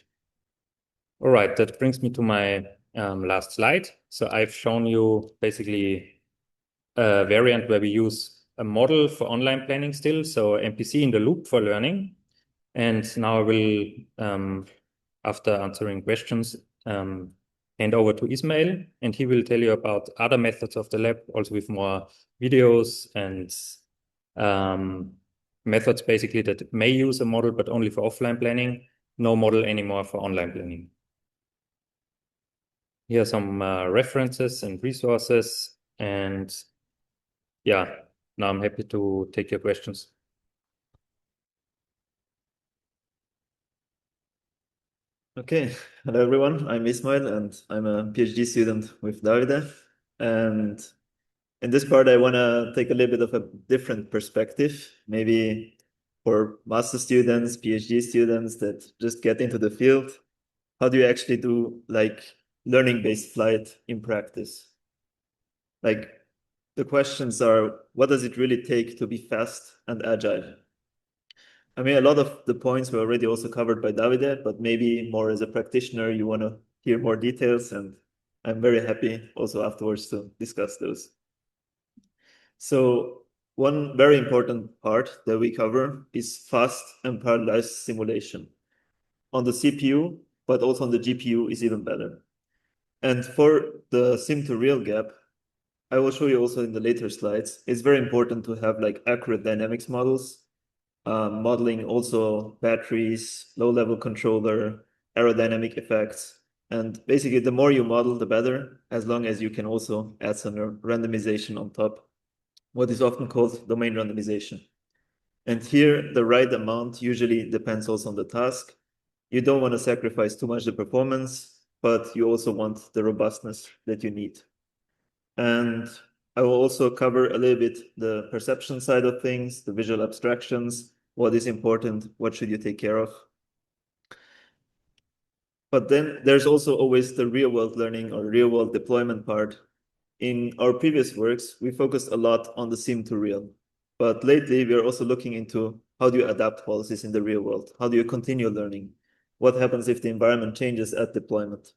All right, that brings me to my last slide. So I've shown you basically a variant where we use a model for online planning still, so MPC in the loop for learning. And now I will, after answering questions, hand over to Ismail, and he will tell you about other methods of the lab, also with more videos and methods basically that may use a model, but only for offline planning, no model anymore for online planning. Here are some references and resources, and yeah, now I'm happy to take your questions. Okay, hello everyone. I'm Ismail and I'm a PhD student with Davide. And in this part, I want to take a little bit of a different perspective, maybe for master students, PhD students that just get into the field. How do you actually do like learning-based flight in practice? Like the questions are, what does it really take to be fast and agile? I mean, a lot of the points were already also covered by Davide, but maybe more as a practitioner, you want to hear more details, and I'm very happy also afterwards to discuss those. So one very important part that we cover is fast and parallelized simulation on the CPU, but also on the GPU is even better. And for the sim to real gap, I will show you also in the later slides, it's very important to have like accurate dynamics models, modeling also batteries, low-level controller, aerodynamic effects. And basically, the more you model, the better, as long as you can also add some randomization on top, what is often called domain randomization. And here, the right amount usually depends also on the task. You don't want to sacrifice too much the performance, but you also want the robustness that you need. And I will also cover a little bit the perception side of things, the visual abstractions, what is important, what should you take care of. But then there's also always the real world learning or real world deployment part. in our previous works, we focused a lot on the sim to real. But lately, we are also looking into how do you adapt policies in the real world? How do you continue learning? What happens if the environment changes at deployment?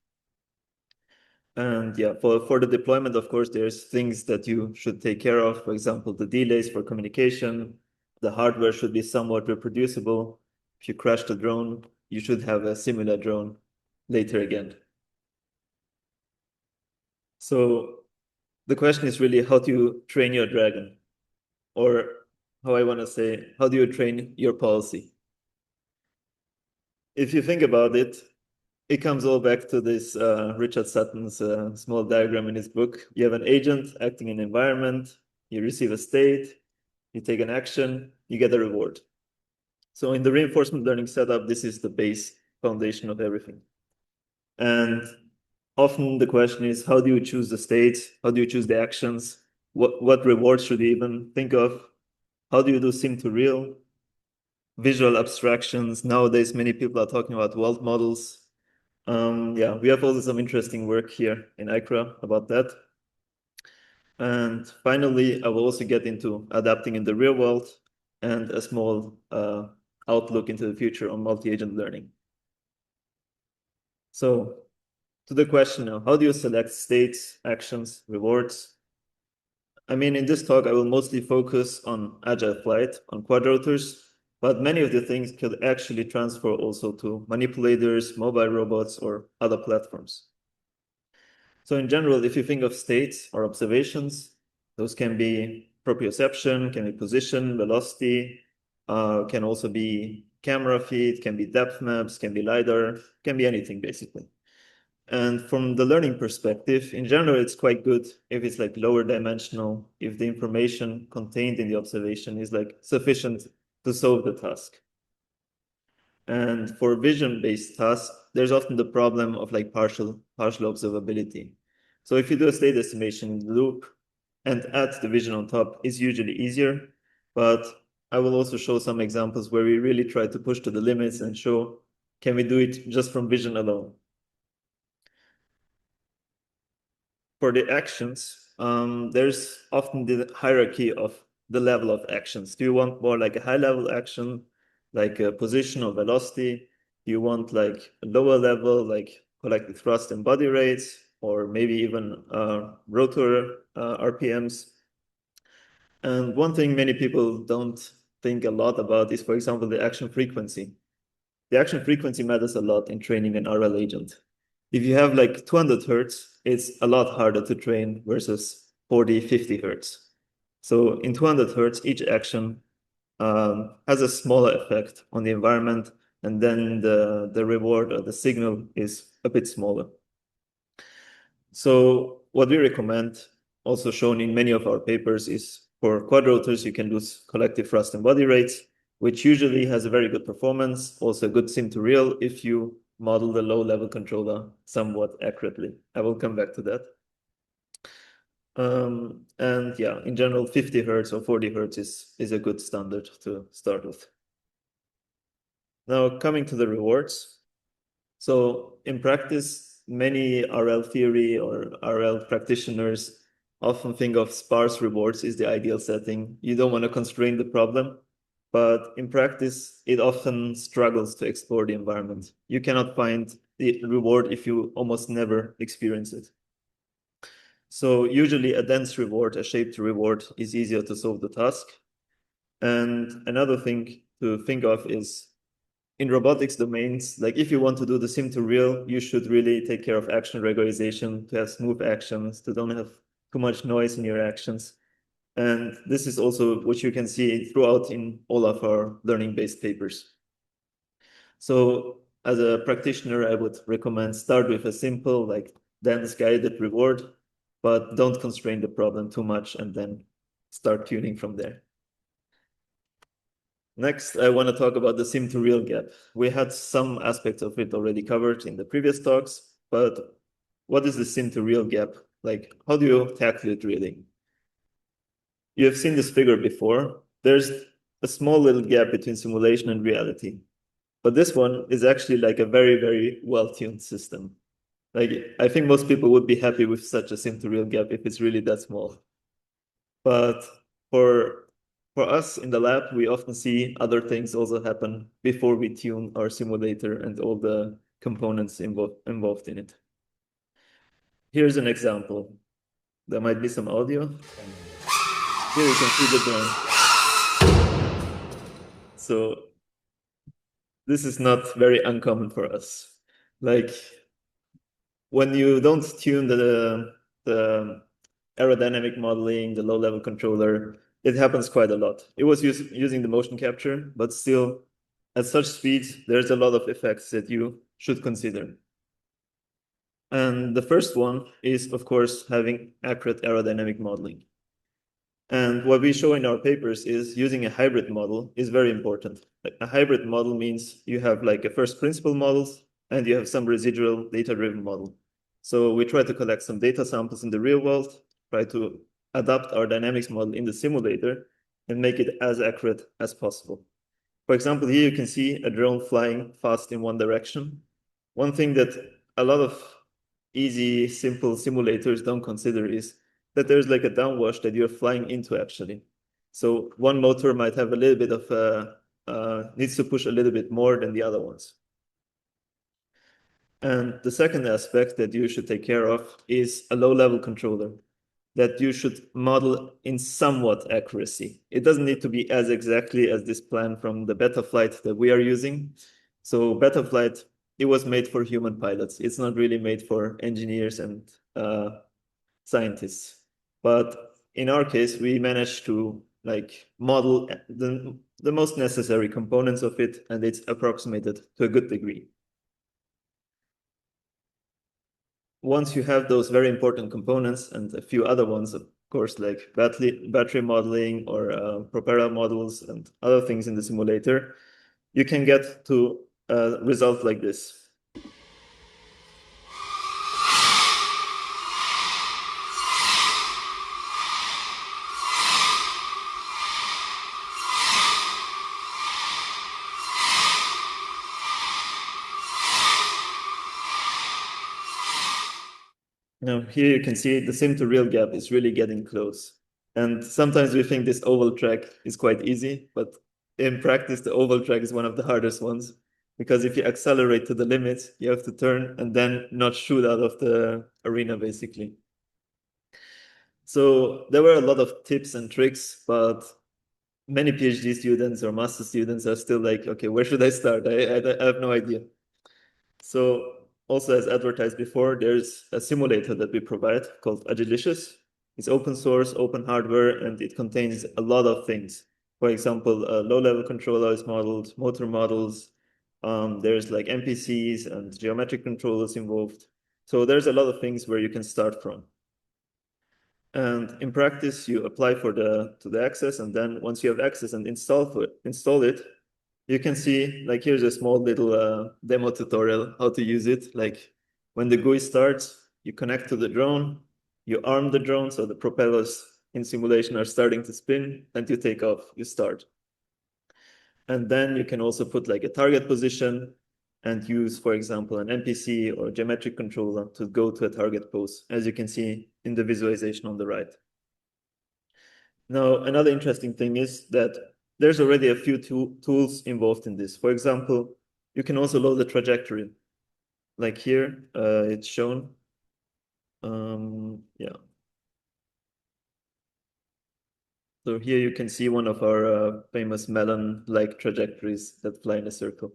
And yeah, for the deployment, of course, there's things that you should take care of. For example, the delays for communication. The hardware should be somewhat reproducible. If you crash the drone, you should have a similar drone later again. So the question is really, how do you train your dragon? Or how I want to say, how do you train your policy? If you think about it, it comes all back to this Richard Sutton's small diagram in his book. You have an agent acting in an environment, you receive a state, you take an action, you get a reward. So in the reinforcement learning setup, this is the base foundation of everything. And often the question is, how do you choose the states? How do you choose the actions? What rewards should you even think of? How do you do sim to real? Visual abstractions. Nowadays, many people are talking about world models. Yeah, we have also some interesting work here in ICRA about that. And finally, I will also get into adapting in the real world and a small outlook into the future on multi-agent learning. So to the question now, how do you select states, actions, rewards? I mean, in this talk, I will mostly focus on agile flight, on quadrotors, but many of the things could actually transfer also to manipulators, mobile robots, or other platforms. So in general, if you think of states or observations, those can be proprioception, can be position, velocity, can also be camera feed, can be depth maps, can be LiDAR, can be anything basically. And from the learning perspective, in general, it's quite good if it's like lower dimensional, if the information contained in the observation is like sufficient to solve the task. And for vision-based tasks, there's often the problem of like partial observability. So if you do a state estimation loop and add the vision on top, is usually easier. But I will also show some examples where we really try to push to the limits and show, can we do it just from vision alone? For the actions, there's often the hierarchy of the level of actions. Do you want more like a high-level action, like a position or velocity? Do you want like a lower level, like collected thrust and body rates, or maybe even rotor RPMs? And one thing many people don't think a lot about is, for example, the action frequency. The action frequency matters a lot in training an RL agent. If you have like 200 hertz, it's a lot harder to train versus 40, 50 hertz. So in 200 hertz, each action has a smaller effect on the environment, and then the reward or the signal is a bit smaller. So what we recommend, also shown in many of our papers, is for quadrotors, you can do collective thrust and body rates, which usually has a very good performance, also good sim to real if you model the low-level controller somewhat accurately. I will come back to that. And yeah, in general, 50 hertz or 40 hertz is a good standard to start with. Now, coming to the rewards. So in practice, many RL theory or RL practitioners often think of sparse rewards is the ideal setting. You don't want to constrain the problem, but in practice, it often struggles to explore the environment. You cannot find the reward if you almost never experience it. So usually a dense reward, a shaped reward, is easier to solve the task. And another thing to think of is in robotics domains, like if you want to do the sim to real, you should really take care of action regularization to have smooth actions, to don't have too much noise in your actions. And this is also what you can see throughout in all of our learning-based papers. So as a practitioner, I would recommend start with a simple, like dense guided reward, but don't constrain the problem too much and then start tuning from there. Next, I want to talk about the sim to real gap. We had some aspects of it already covered in the previous talks, but what is the sim to real gap? Like, how do you tackle it really? You have seen this figure before. There's a small little gap between simulation and reality. But this one is actually like a very, very well-tuned system. Like, I think most people would be happy with such a sim-to-real gap if it's really that small. But for us in the lab, we often see other things also happen before we tune our simulator and all the components involved in it. Here's an example. There might be some audio. Here you can see the drone. So this is not very uncommon for us. Like, when you don't tune the aerodynamic modeling, the low-level controller, it happens quite a lot. It was using the motion capture, but still, at such speeds, there's a lot of effects that you should consider. And the first one is, of course, having accurate aerodynamic modeling. And what we show in our papers is using a hybrid model is very important. A hybrid model means you have like a first principle models and you have some residual data-driven model. So we try to collect some data samples in the real world, try to adapt our dynamics model in the simulator and make it as accurate as possible. For example, here you can see a drone flying fast in one direction. One thing that a lot of easy, simple simulators don't consider is that there's like a downwash that you're flying into actually. So one motor might have a little bit of, needs to push a little bit more than the other ones. And the second aspect that you should take care of is a low-level controller that you should model in somewhat accuracy. It doesn't need to be as exactly as this plan from the beta flight that we are using. So beta flight, it was made for human pilots. It's not really made for engineers and scientists. But in our case, we managed to like model the most necessary components of it, and it's approximated to a good degree. Once you have those very important components and a few other ones, of course, like battery modeling or propeller models and other things in the simulator, you can get to a result like this. Now, here you can see the sim to real gap is really getting close. And sometimes we think this oval track is quite easy, but in practice, the oval track is one of the hardest ones, because if you accelerate to the limit, you have to turn and then not shoot out of the arena, basically. So there were a lot of tips and tricks, but many PhD students or master students are still like, okay, where should I start? I have no idea. So also, as advertised before, there's a simulator that we provide called Agilicious. It's open source, open hardware, and it contains a lot of things. For example, low-level controller is modeled, motor models. There's like MPCs and geometric controllers involved. So there's a lot of things where you can start from. And in practice, you apply to the access, and then once you have access and install it, you can see, like, here's a small little demo tutorial how to use it. Like, when the GUI starts, you connect to the drone, you arm the drone, so the propellers in simulation are starting to spin, and you take off, you start. And then you can also put like a target position and use, for example, an MPC or geometric controller to go to a target pose, as you can see in the visualization on the right. Now, another interesting thing is that there's already a few tools involved in this. For example, you can also load the trajectory. Like here, it's shown. Yeah. So here you can see one of our famous melon-like trajectories that fly in a circle.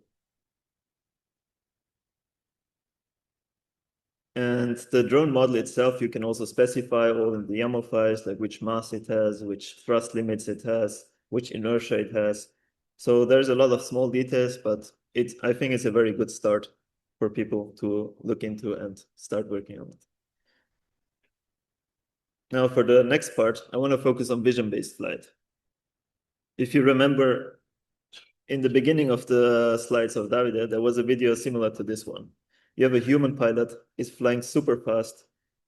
And the drone model itself, you can also specify all in the YAML files, like which mass it has, which thrust limits it has, which inertia it has. So there's a lot of small details, but I think it's a very good start for people to look into and start working on it. Now for the next part, I want to focus on vision-based flight. If you remember, in the beginning of the slides of Davide, there was a video similar to this one. You have a human pilot, is flying super fast,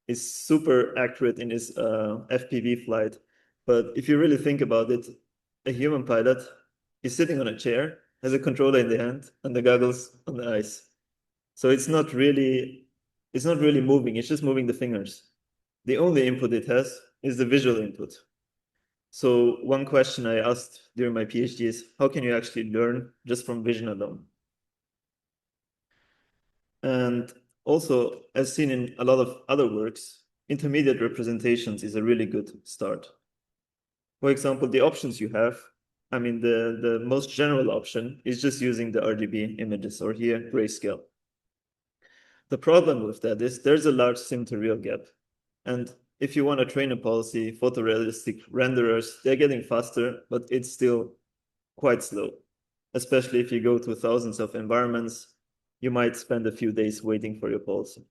is super accurate in his FPV flight. But if you really think about it, a human pilot is sitting on a chair, has a controller in the hand, and the goggles on the eyes. So it's not really it's not really moving, it's just moving the fingers. The only input it has is the visual input. So one question I asked during my PhD is, how can you actually learn just from vision alone? And also, as seen in a lot of other works, intermediate representations is a really good start. For example, the options you have, I mean, the most general option is just using the RGB images, or here, grayscale. The problem with that is there's a large sim-to-real gap. And if you want to train a policy, photorealistic renderers, they're getting faster, but it's still quite slow. Especially if you go to thousands of environments, you might spend a few days waiting for your policy.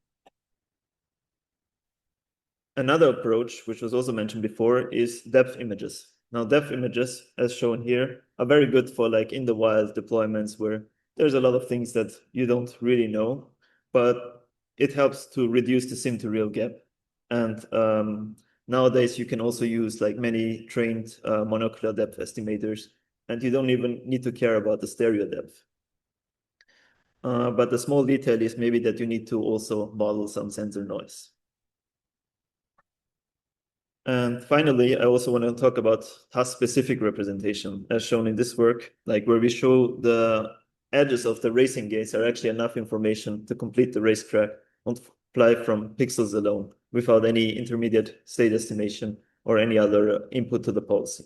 Another approach, which was also mentioned before, is depth images. Now, depth images, as shown here, are very good for like in the wild deployments where there's a lot of things that you don't really know, but it helps to reduce the sim-to-real gap. And nowadays, you can also use like many trained monocular depth estimators, and you don't even need to care about the stereo depth. But the small detail is maybe that you need to also model some sensor noise. And finally, I also want to talk about task-specific representation, as shown in this work, like where we show the edges of the racing gates are actually enough information to complete the racetrack multiply from pixels alone without any intermediate state estimation or any other input to the policy.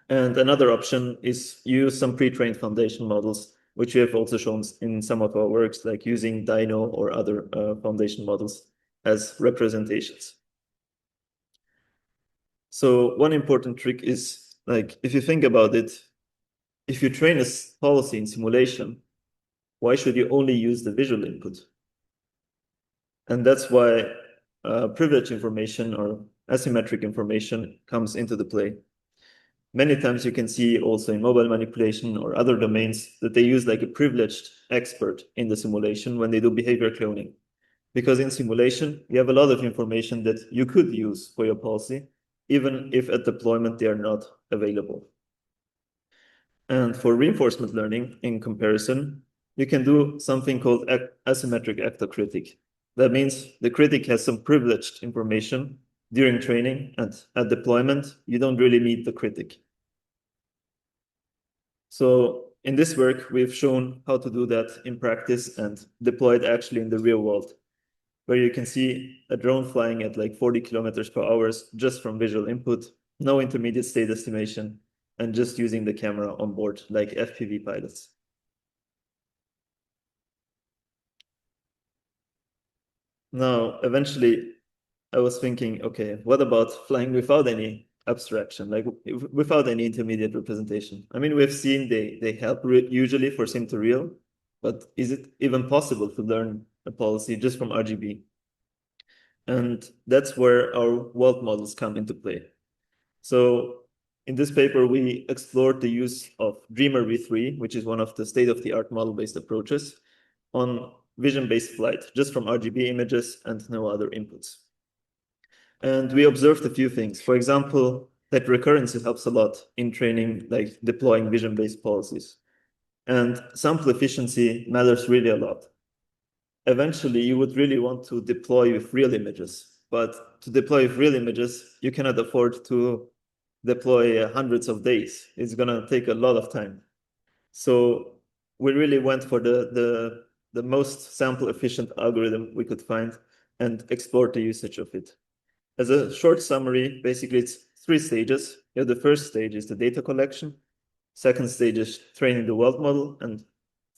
And another option is use some pre-trained foundation models, which we have also shown in some of our works, like using Dino or other foundation models as representations. So one important trick is, like, if you think about it, if you train a policy in simulation, why should you only use the visual input? And that's why privilege information or asymmetric information comes into the play. Many times you can see also in mobile manipulation or other domains that they use like a privileged expert in the simulation when they do behavior cloning. Because in simulation, you have a lot of information that you could use for your policy, even if at deployment they are not available. And for reinforcement learning, in comparison, you can do something called asymmetric actor-critic. That means the critic has some privileged information during training, and at deployment, you don't really need the critic. So in this work, we've shown how to do that in practice and deploy it actually in the real world, where you can see a drone flying at like 40 kilometers per hour just from visual input, no intermediate state estimation, and just using the camera on board like FPV pilots. Now, eventually, I was thinking, okay, what about flying without any abstraction, like without any intermediate representation? I mean, we've seen they help usually for sim to real, but is it even possible to learn a policy just from RGB? And that's where our world models come into play. So in this paper, we explored the use of Dreamer v3, which is one of the state-of-the-art model-based approaches, on vision-based flight, just from RGB images and no other inputs. And we observed a few things. For example, that recurrency helps a lot in training, like deploying vision-based policies. And sample efficiency matters really a lot. Eventually, you would really want to deploy with real images. But to deploy with real images, you cannot afford to deploy hundreds of days. It's going to take a lot of time. So we really went for the most sample efficient algorithm we could find and explored the usage of it. As a short summary, basically it's 3 stages. You know, the first stage is the data collection. Second stage is training the world model. And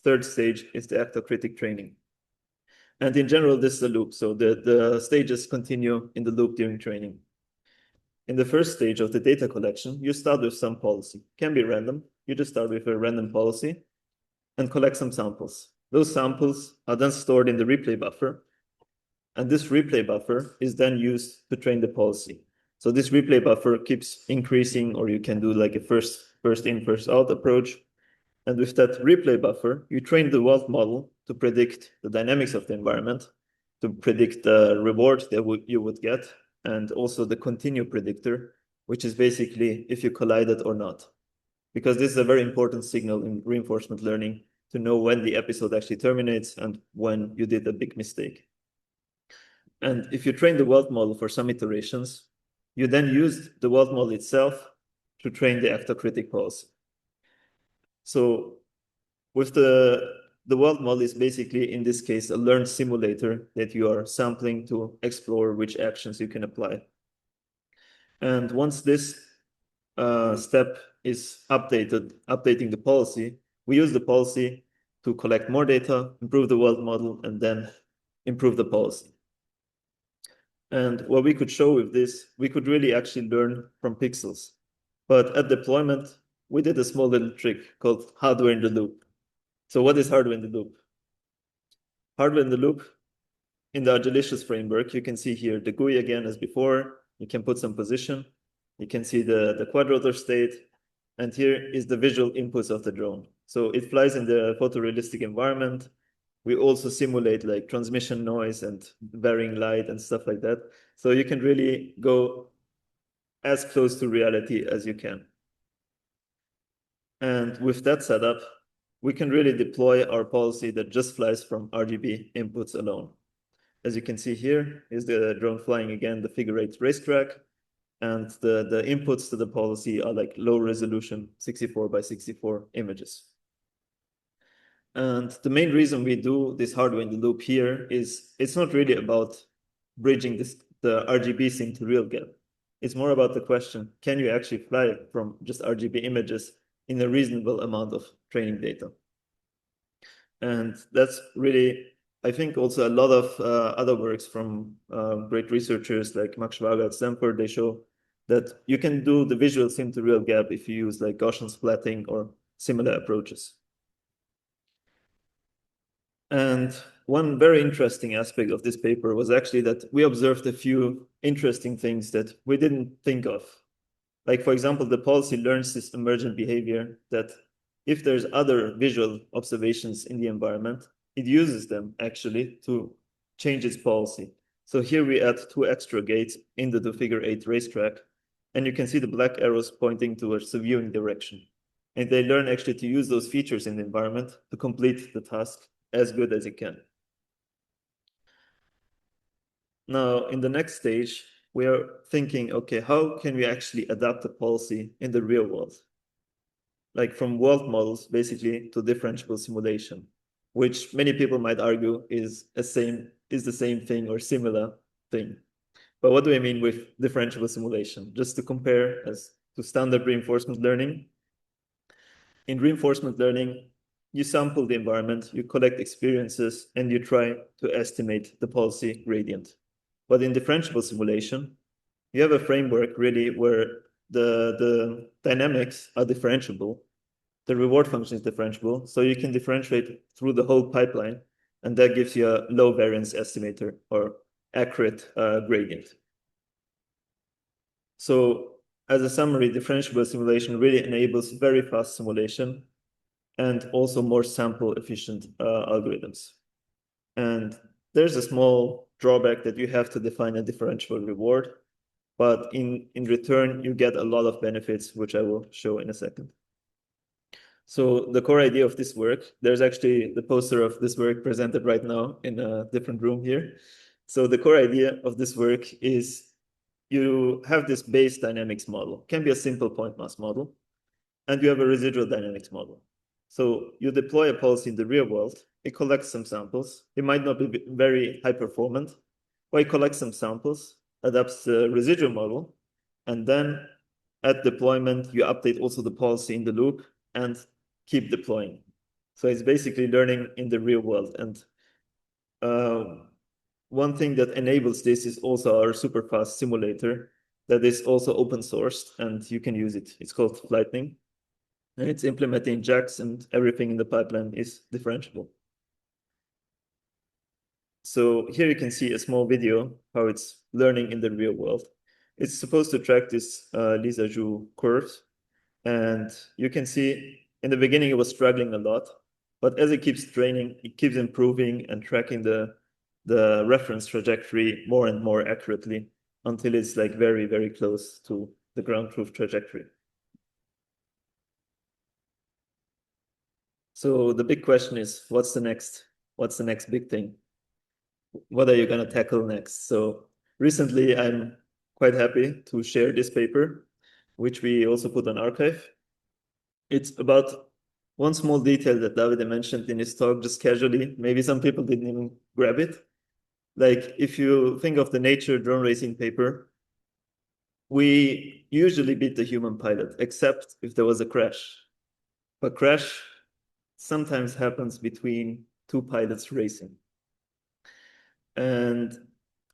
third stage is the actor-critic training. And in general, this is a loop. So the stages continue in the loop during training. In the first stage of the data collection, you start with some policy. It can be random. You just start with a random policy and collect some samples. Those samples are then stored in the replay buffer. And this replay buffer is then used to train the policy. So this replay buffer keeps increasing, or you can do like a first in, first out approach. And with that replay buffer, you train the world model to predict the dynamics of the environment, to predict the reward that you would get, and also the continue predictor, which is basically if you collided or not. Because this is a very important signal in reinforcement learning to know when the episode actually terminates and when you did a big mistake. And if you train the world model for some iterations, you then use the world model itself to train the actor-critic policy. So with the world model is basically, in this case, a learned simulator that you are sampling to explore which actions you can apply. And once this step is updating the policy, we use the policy to collect more data, improve the world model, and then improve the policy. And what we could show with this, we could really actually learn from pixels. But at deployment, we did a small little trick called hardware in the loop. So what is hardware in the loop? Hardware in the loop, in the Agilicious framework, you can see here the GUI again as before. You can put some position. You can see the quadrotor state. And here is the visual inputs of the drone. So it flies in the photorealistic environment. We also simulate like transmission noise and varying light and stuff like that. So you can really go as close to reality as you can. And with that setup, we can really deploy our policy that just flies from RGB inputs alone. As you can see here is the drone flying again, the figure-8 racetrack. And the inputs to the policy are like low resolution 64 by 64 images. And the main reason we do this hardware in the loop here is it's not really about bridging the RGB sync to real gap. It's more about the question, can you actually fly from just RGB images in a reasonable amount of training data? And that's really, I think, also a lot of other works from great researchers like Max Schwager at Stanford. They show that you can do the visual sim to real gap if you use like Gaussian splatting or similar approaches. And one very interesting aspect of this paper was actually that we observed a few interesting things that we didn't think of. Like, for example, the policy learns this emergent behavior that if there's other visual observations in the environment, it uses them actually to change its policy. So here we add 2 extra gates into the figure-8 racetrack, and you can see the black arrows pointing towards the viewing direction. And they learn actually to use those features in the environment to complete the task as good as it can. Now, in the next stage, we are thinking, okay, how can we actually adapt the policy in the real world? Like from world models, basically, to differentiable simulation, which many people might argue is the same thing or similar thing. But what do I mean with differentiable simulation? Just to compare as to standard reinforcement learning. In reinforcement learning, you sample the environment, you collect experiences, and you try to estimate the policy gradient. But in differentiable simulation, you have a framework really where the dynamics are differentiable. The reward function is differentiable, so you can differentiate through the whole pipeline, and that gives you a low variance estimator or accurate gradient. So as a summary, differentiable simulation really enables very fast simulation and also more sample efficient algorithms. And there's a small drawback that you have to define a differentiable reward, but in return, you get a lot of benefits, which I will show in a second. So the core idea of this work, there's actually the poster of this work presented right now in a different room here. So the core idea of this work is you have this base dynamics model, can be a simple point mass model, and you have a residual dynamics model. So you deploy a policy in the real world, it collects some samples. It might not be very high performant, but it collects some samples, adapts the residual model, and then at deployment, you update also the policy in the loop and keep deploying. So it's basically learning in the real world. And one thing that enables this is also our super fast simulator that is also open sourced and you can use it. It's called Lightning. And it's implementing JAX and everything in the pipeline is differentiable. So here you can see a small video how it's learning in the real world. It's supposed to track this Lissajous curves. And you can see in the beginning it was struggling a lot, but as it keeps training, it keeps improving and tracking the reference trajectory more and more accurately until it's like very, very close to the ground truth trajectory. So the big question is, what's the next big thing? what are you going to tackle next? So recently, I'm quite happy to share this paper, which we also put on arXiv. It's about one small detail that Davide mentioned in his talk, just casually. Maybe some people didn't even grab it. Like if you think of the Nature drone racing paper, we usually beat the human pilot, except if there was a crash. But crash sometimes happens between two pilots racing. And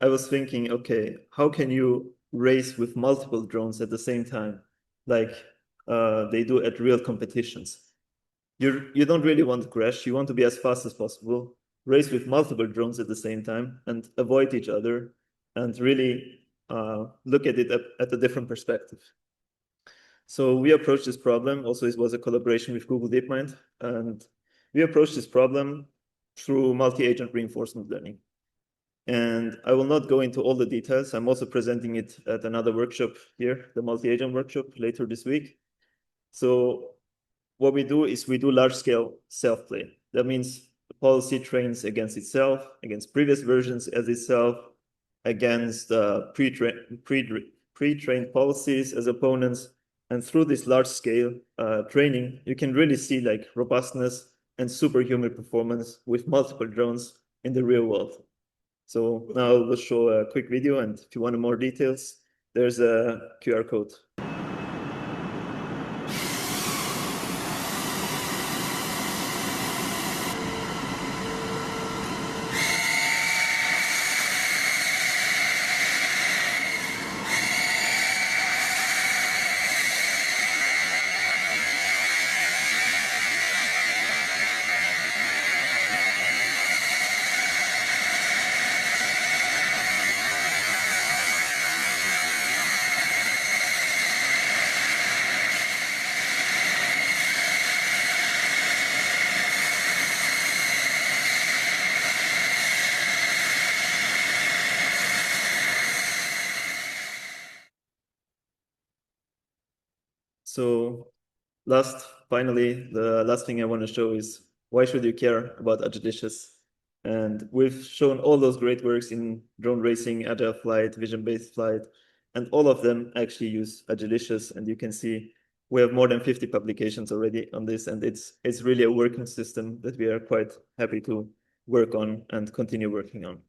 I was thinking, okay, how can you race with multiple drones at the same time, like they do at real competitions? You don't really want to crash. You want to be as fast as possible, race with multiple drones at the same time, and avoid each other, and really look at it at a different perspective. So we approached this problem. Also, it was a collaboration with Google DeepMind, and we approached this problem through multi-agent reinforcement learning. And I will not go into all the details. I'm also presenting it at another workshop here, the multi-agent workshop, later this week. So what we do is we do large-scale self-play. That means the policy trains against itself, against previous versions as itself, against pre-trained policies as opponents. And through this large-scale training, you can really see like robustness and superhuman performance with multiple drones in the real world. So now we'll show a quick video, and if you want more details, there's a QR code. So finally, the last thing I want to show is why should you care about Agilicious? And we've shown all those great works in drone racing, agile flight, vision-based flight, and all of them actually use Agilicious. And you can see we have more than 50 publications already on this, and it's really a working system that we are quite happy to work on and continue working on.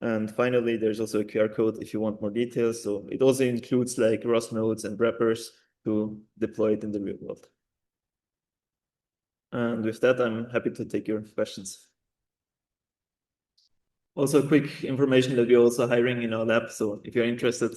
And finally, there's also a QR code if you want more details. So it also includes like ROS nodes and wrappers to deploy it in the real world. And with that, I'm happy to take your questions. Also, quick information that we're also hiring in our lab. So if you're interested,